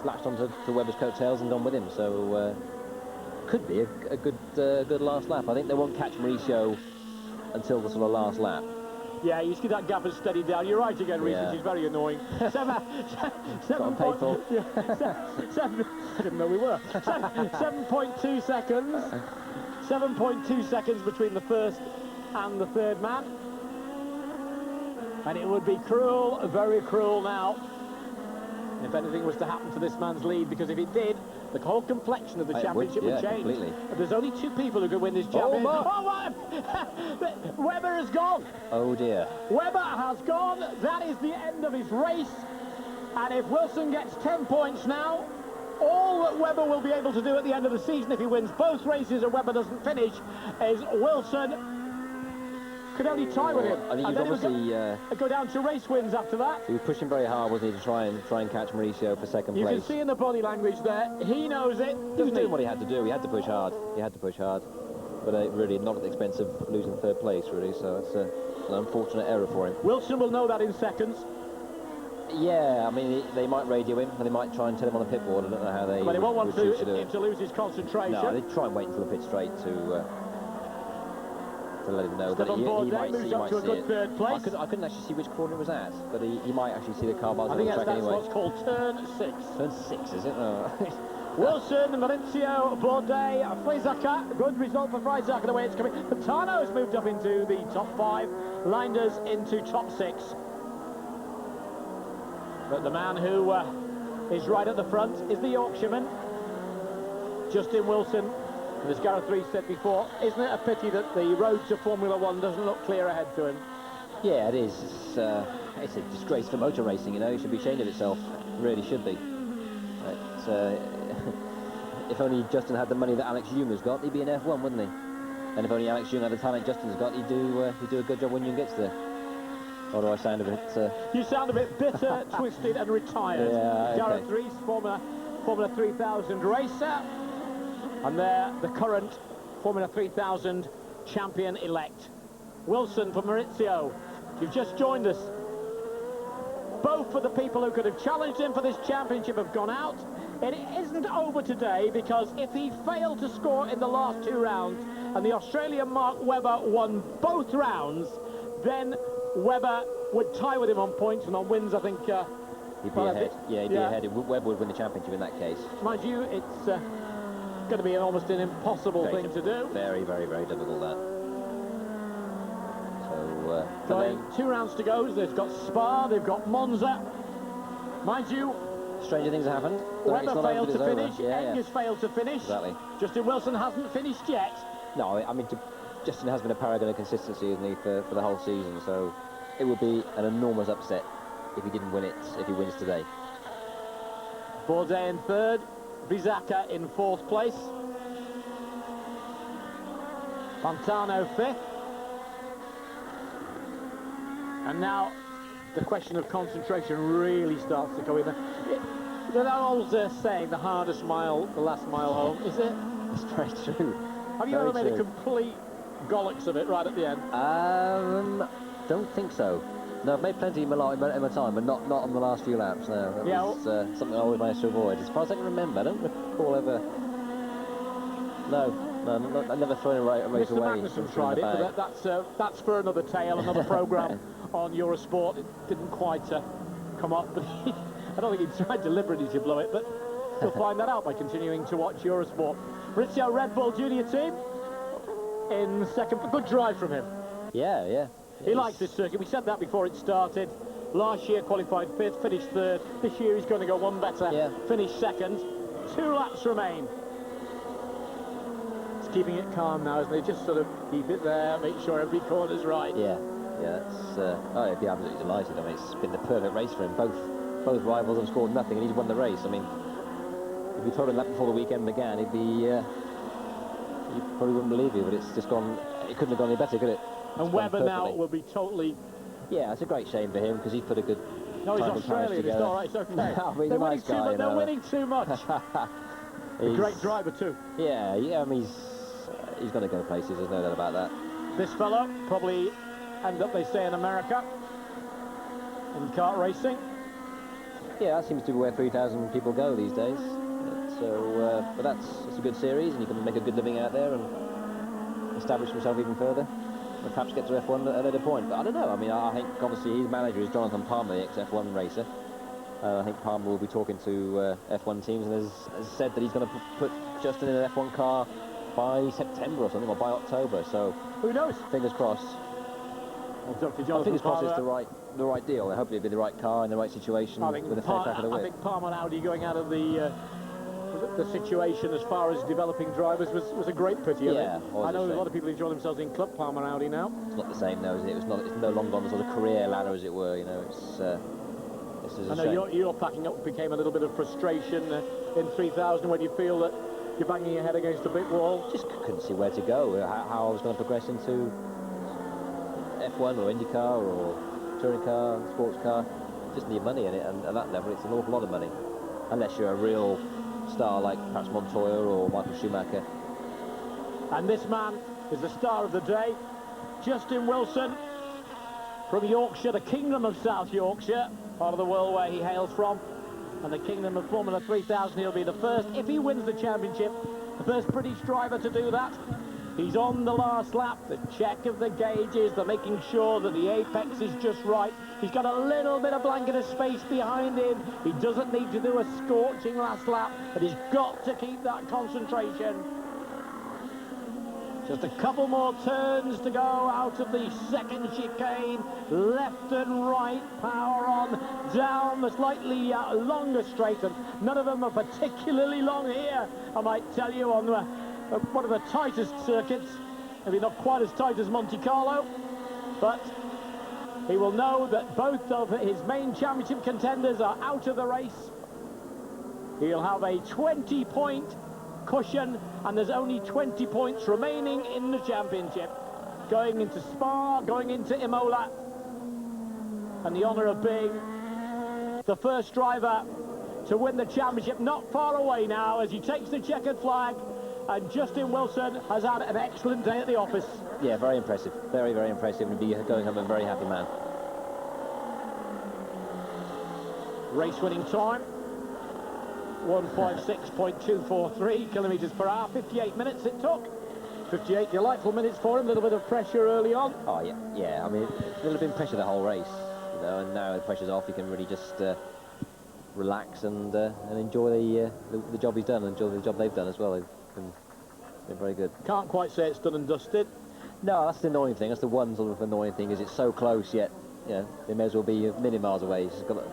latched onto Webber's coattails and gone with him. So could be a good last lap. I think they won't catch Maurizio until the sort of last lap. Yeah, you see that gap has steadied down. You're right again, Rees, which is very annoying. 7 point, I didn't know we were. 7.2 seconds. 7.2 seconds between the first and the third man. And it would be cruel, very cruel now, if anything was to happen to this man's lead, because if it did, the whole complexion of the championship would change. Completely. There's only 2 people who could win this championship. Webber has gone. Oh dear. Webber has gone. That is the end of his race. And if Wilson gets 10 points now, all that Webber will be able to do at the end of the season, if he wins both races and Webber doesn't finish, is Wilson could only tie with him. I think and he's then obviously go down to race wins after that. He was pushing very hard, wasn't he, to try and catch Maurizio for second place. You can see in the body language there, he knows it. He was doing what he had to do. He had to push hard. He had to push hard, but really not at the expense of losing third place, really. So it's an unfortunate error for him. Wilson will know that in seconds. Yeah, I mean, they might radio him, and they might try and tell him on the pit board. I don't know how they. But they won't want him to lose his concentration. No, they try and wait until the pit straight to let him know. But he might see it. Third place. I couldn't actually see which corner it was at, but he might actually see the car bars on the track anyway. I think that's what's called turn 6. Turn 6, is it? Oh. Wilson, Maurizio, Bourdais, Friesacher. Good result for Friesacher the way it's coming. Pantano has moved up into the top 5. Leinders into top 6. But the man who is right at the front is the Yorkshireman, Justin Wilson. And as Gareth Rees said before, isn't it a pity that the road to Formula 1 doesn't look clear ahead to him? Yeah, it is. It's a disgrace for motor racing, you know. It should be ashamed of itself. It really should be. But, if only Justin had the money that Alex Hume has got, he'd be in F1, wouldn't he? And if only Alex Hume had the talent Justin's got, he'd do a good job when Hume gets there. Or do I sound a bit... You sound a bit bitter, twisted and retired. Yeah, Gareth Rees, Formula 3000 racer. And they're the current Formula 3000 champion-elect. Wilson for Maurizio. If you've just joined us, Both of the people who could have challenged him for this championship have gone out. It isn't over today, because if he failed to score in the last 2 rounds and the Australian Mark Webber won both rounds, then Webber would tie with him on points, and on wins I think he'd be ahead. Yeah, he'd be ahead. Webber would win the championship in that case. Mind you, it's going to be almost an impossible thing to do. Very, very, very difficult, that. So, 2 rounds to go. They've got Spa, they've got Monza. Mind you, stranger things have happened. Webber failed to finish, Enge's yeah. failed to finish. Exactly. Justin Wilson hasn't finished yet. No, I mean, Justin has been a paragon of consistency, isn't he, for the whole season, so it would be an enormous upset if he didn't win it, if he wins today. Bourdais in 3rd, Friesacher in 4th place. Pantano 5th. And now the question of concentration really starts to come in. That old saying, the hardest mile, the last mile home, is it? That's very true. Have you ever made a complete gollocks of it right at the end? Don't think so. No, I've made plenty in my time, but not on the last few laps, no. That was something I always managed to avoid. As far as I can remember, I don't recall ever... No, I've never thrown a race Mr. away. Magnussen tried it, but that's for another tale, another programme on Eurosport. It didn't quite come up, but I don't think he tried deliberately to blow it, but you'll find that out by continuing to watch Eurosport. Maurizio, Red Bull Junior team in 2nd. Good drive from him. Yeah. He likes this circuit. We said that before it started. Last year qualified 5th, finished 3rd. This year he's going to go one better, finish 2nd. 2 laps remain. He's keeping it calm now, isn't he? Just sort of keep it there, make sure every corner's right. Yeah, I'd be absolutely delighted. I mean, it's been the perfect race for him. Both rivals have scored nothing, and he's won the race. I mean, if you told him that before the weekend began, he probably wouldn't believe you, but it's just gone. It couldn't have gone any better, could it? And Webber now will be totally... Yeah, it's a great shame for him, because he's put a good... No, he's Australian, it's all right, it's okay. I mean, they're winning too much. A great driver too. Yeah, I mean, he's going to go places, there's no doubt about that. This fellow probably end up, they say, in America, in kart racing. Yeah, that seems to be where 3,000 people go these days. So, but it's a good series, and you can make a good living out there and establish himself even further, and perhaps get to F1 at a later point. But I don't know. I mean, I think obviously his manager is Jonathan Palmer, the ex-F1 racer. I think Palmer will be talking to F1 teams, and has said that he's going to put Justin in an F1 car by September or something, or by October. So who knows? Fingers crossed. Fingers crossed it's the right deal. I hope it'll be the right car in the right situation with a fair crack of the whip. I think Palmer and Audi going out of the situation as far as developing drivers was a great pity. Yeah, I know a lot of people enjoy themselves in Club Palmer Audi now. It's not the same now, is it? It's no longer on the sort of career ladder, as it were. You know, I know your packing up became a little bit of frustration in 3000, when you feel that you're banging your head against a brick wall. Just couldn't see where to go, how I was going to progress into F1 or IndyCar or touring car, sports car. Just need money in it, and at that level it's an awful lot of money, unless you're a real star like perhaps Montoya or Michael Schumacher. And this man is the star of the day, Justin Wilson, from Yorkshire, the Kingdom of South Yorkshire, part of the world where he hails from, and the Kingdom of Formula 3000. He'll be the first, if he wins the championship, the first British driver to do that. He's on the last lap, the check of the gauges, the making sure that the apex is just right. He's got a little bit of blanket of space behind him. He doesn't need to do a scorching last lap, but he's got to keep that concentration. Just a couple more turns to go out of the second chicane. Left and right, power on, down the slightly longer straight, and none of them are particularly long here, I might tell you, on one of the tightest circuits. Maybe not quite as tight as Monte Carlo, but he will know that both of his main championship contenders are out of the race. He'll have a 20-point cushion, and there's only 20 points remaining in the championship. Going into Spa, going into Imola, and the honour of being the first driver to win the championship not far away now as he takes the checkered flag. And Justin Wilson has had an excellent day at the office. Yeah, very impressive. Very, very impressive, and be going home a very happy man. Race-winning time, 156.243 kilometres per hour, 58 minutes it took. 58 delightful minutes for him, a little bit of pressure early on. Oh, yeah. I mean, there's been pressure the whole race, you know, and now the pressure's off, he can really just relax and enjoy the job he's done, and enjoy the job they've done as well. They've been very good. Can't quite say it's done and dusted. No, that's the annoying thing. That's the one sort of annoying thing, is it's so close, yet, you know, they may as well be a million miles away. He's got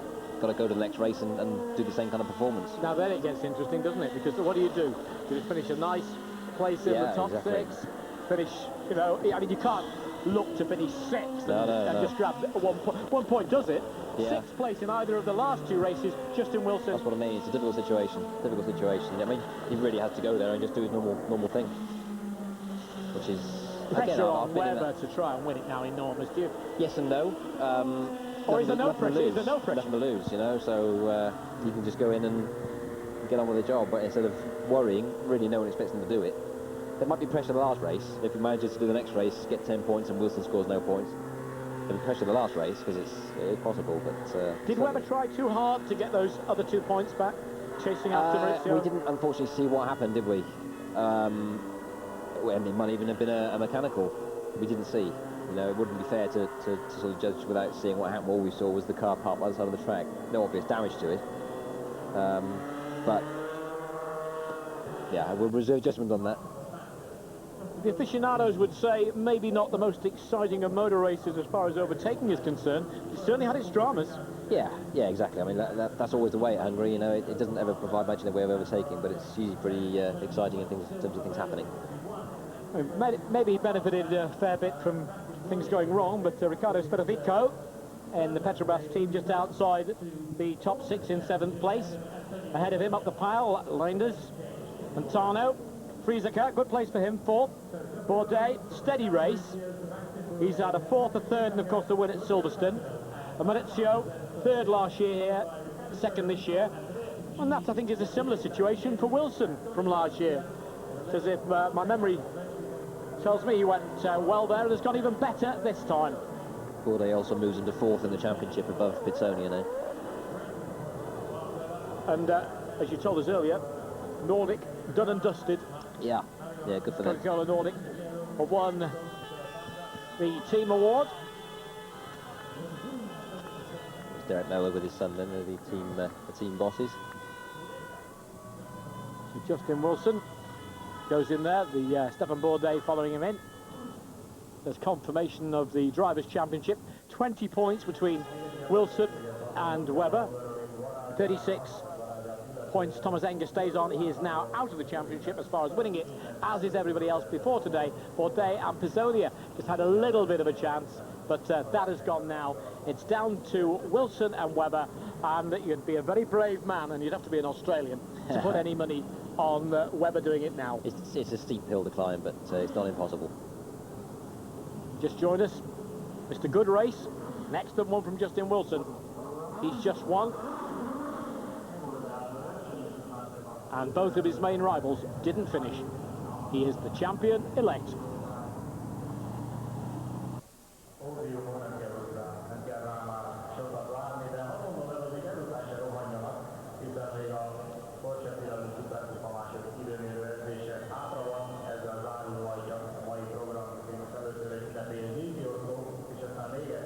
to go to the next race and do the same kind of performance. Now then it gets interesting, doesn't it? Because what do? Do you finish a nice place in the top exactly. 6? Finish, you know, I mean, you can't look to finish 6th and just grab 1 point. 1 point does it. Yeah. 6th place in either of the last 2 races, Justin Wilson. That's what I mean. It's a difficult situation. I mean, he really has to go there and just do his normal thing, which is Pressure on Webber to try and win it now enormous. Do you? Yes and no. Or is there no pressure? Is there no pressure? Nothing to lose, you know. So you can just go in and get on with the job. But instead of worrying, really no one expects him to do it. There might be pressure the last race. If he manages to do the next race, get 10 points, and Wilson scores no points, there'll be pressure the last race, because it is possible. But did Webber try too hard to get those other 2 points back, chasing after Maurizio? We didn't unfortunately see what happened, did we? It might even have been a mechanical. We didn't see. You know, it wouldn't be fair to sort of judge without seeing what happened. All we saw was the car parked by the side of the track. No obvious damage to it. But yeah, we'll reserve judgment on that. The aficionados would say maybe not the most exciting of motor races as far as overtaking is concerned. It certainly had its dramas. Yeah, exactly. I mean, that's always the way at Hungary. You know, it doesn't ever provide much in the way of overtaking, but it's usually pretty exciting in terms of things happening. Maybe he benefited a fair bit from things going wrong, but Riccardo Spadaffico and the Petrobras team just outside the top 6 in 7th place. Ahead of him up the pile, Leinders, Pantano, Friesacher, good place for him, 4th. Bourdais, steady race. He's had a 4th, a 3rd, and of course the win at Silverstone. Maurizio, 3rd last year here, 2nd this year. And that, I think, is a similar situation for Wilson from last year. It's as if my memory tells me he went well there and has gone even better this time. Bourdais also moves into 4th in the championship above Pizzonia now. And as you told us earlier, Nordic done and dusted. Yeah, good for them. Coca-Cola Nordic have won the team award. It's Derek Mellor with his son then, the team bosses. So Justin Wilson goes in there, the Stefan Bourdais following him in. There's confirmation of the Drivers' Championship. 20 points between Wilson and Webber. 36 points. Thomas Enge stays on. He is now out of the championship as far as winning it, as is everybody else before today. Bourdais and Pizzonia just had a little bit of a chance, but that has gone now. It's down to Wilson and Webber, and you'd be a very brave man, and you'd have to be an Australian to put any money on Webber doing it now. It's a steep hill to climb, but it's not impossible. Just joined us, Mr. Good Race, an excellent one from Justin Wilson. He's just won. And both of his main rivals didn't finish. He is the champion-elect.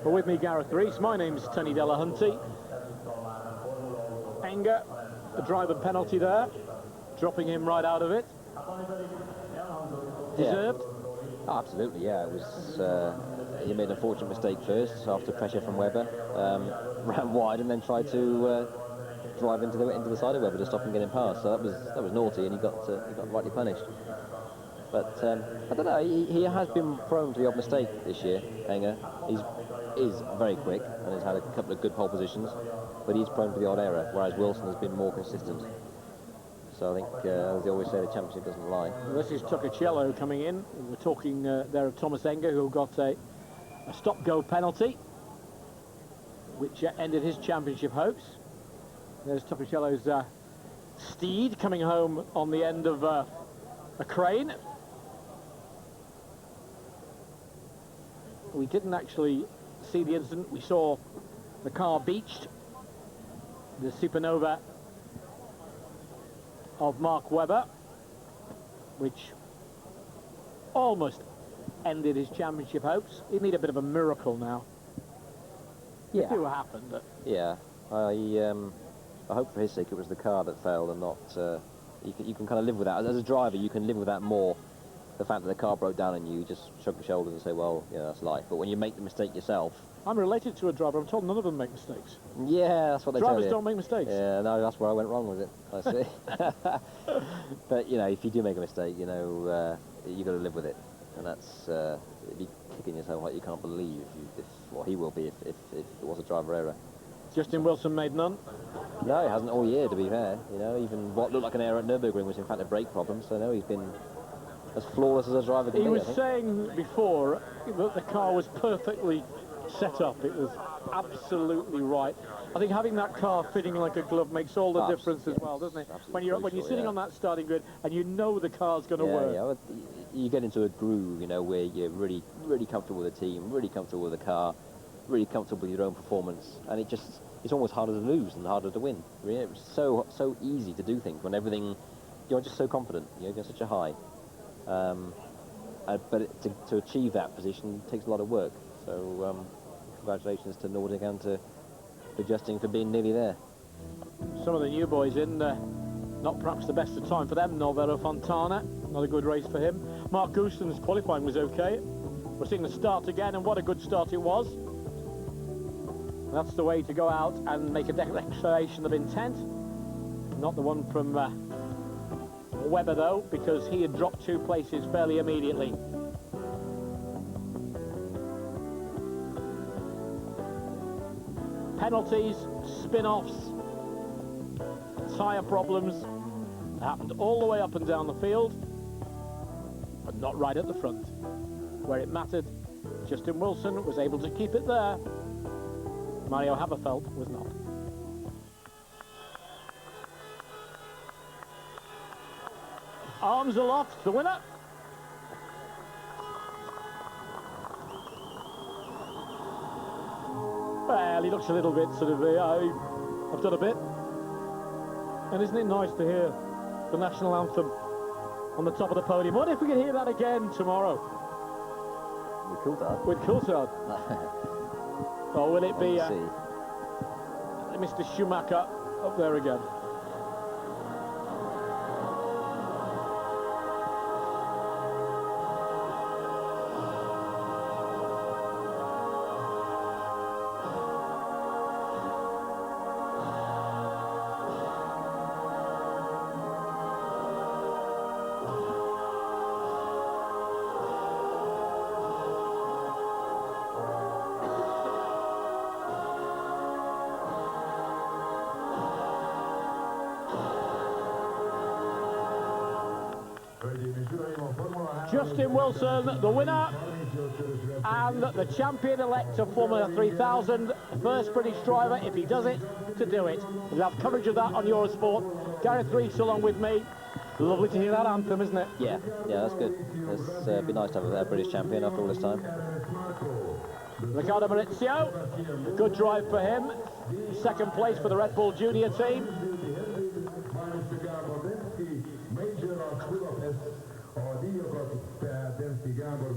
Well, with me, Gareth Rees. My name's Tony Delahunty. Enge, a driving penalty there, dropping him right out of it. Deserved? Yeah. Oh, absolutely, yeah. It was he made an unfortunate mistake first after pressure from Webber, ran wide and then tried to drive into the side of Webber to stop him getting past. So that was naughty, and he got rightly punished. But I don't know. He has been prone to the odd mistake this year. Enge, is very quick and has had a couple of good pole positions, but he's prone to the odd error, whereas Wilson has been more consistent. So I think, as they always say, the championship doesn't lie. This is Tocacello coming in. We're talking there of Thomas Enge, who got a stop-go penalty, which ended his championship hopes. There's Tocacello's steed coming home on the end of a crane. We didn't actually see the incident. We saw the car beached the supernova of Mark Webber, which almost ended his championship hopes. He'd need a bit of a miracle now. Yeah. It do happen, but... Yeah, I hope for his sake it was the car that failed and not... you can kind of live with that. As a driver, you can live with that more. The fact that the car broke down on you, you just shrug your shoulders and say, well, yeah, that's life. But when you make the mistake yourself... I'm related to a driver. I'm told none of them make mistakes. Yeah, that's what they tell you. Drivers don't make mistakes. Yeah, no, that's where I went wrong with it, I see. But, you know, if you do make a mistake, you know, you've got to live with it. And that's... you'd be kicking yourself like you can't believe well, he will be if it was a driver error. Justin Wilson made none? No, he hasn't all year, to be fair. You know, even what looked like an error at Nürburgring was in fact a brake problem, so no, he's been as flawless as a driver can be. He was saying before that the car was perfectly set up. It was absolutely right. I think having that car fitting like a glove makes all the difference as well, doesn't it? When you're sitting on that starting grid and you know the car's going to work. Yeah, you get into a groove, you know, where you're really, really comfortable with the team, really comfortable with the car, really comfortable with your own performance, and it's almost harder to lose than harder to win. Really, it's so easy to do things when everything, you're just so confident, you know, you're such a high. But to achieve that position takes a lot of work. So congratulations to Nordic and to Justin for being nearly there. Some of the new boys in, not perhaps the best of time for them. Norvero Fontana, not a good race for him. Mark Gooson's qualifying was okay. We're seeing the start again, and what a good start it was. That's the way to go out and make a declaration of intent. Not the one from Webber, though, because he had dropped 2 places fairly immediately. Penalties, spin-offs, tyre problems happened all the way up and down the field, but not right at the front. Where it mattered, Justin Wilson was able to keep it there. Mario Haberfeld was not. Arms aloft, the winner. Well, he looks a little bit sort of, I've done a bit. And isn't it nice to hear the national anthem on the top of the podium? What if we could hear that again tomorrow? With Coulthard? With Coulthard. Or will it be Mr. Schumacher up there again? Justin Wilson, the winner, and the champion-elect of Formula 3000, first British driver, if he does it, to do it. We'll have coverage of that on Eurosport. Gareth Rees along with me. Lovely to hear that anthem, isn't it? Yeah, that's good. It'd be nice to have a British champion after all this time. Riccardo Maurizio, a good drive for him. Second place for the Red Bull Junior team.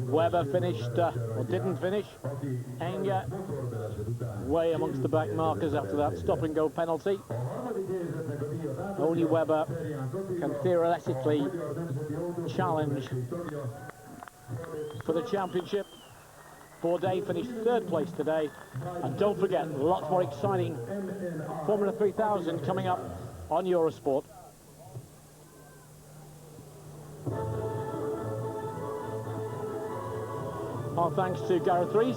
Webber finished, or didn't finish. Enge way amongst the back markers after that stop-and-go penalty. Only Webber can theoretically challenge for the championship. Bourdais finished 3rd place today. And don't forget, lots more exciting Formula 3000 coming up on Eurosport. Our thanks to Gareth Rees.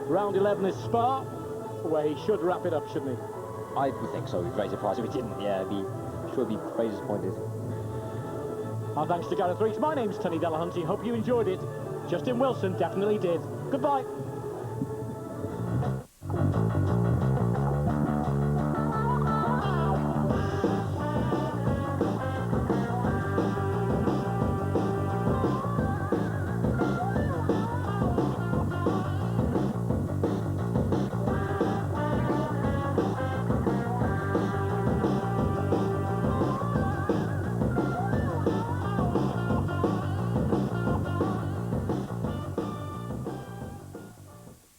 Round 11 is Spa, where he should wrap it up, shouldn't he? I would think so. He'd be very surprised if he didn't. Yeah, he'd be very disappointed. Our thanks to Gareth Rees. My name's Tony Delahunty. Hope you enjoyed it. Justin Wilson definitely did. Goodbye.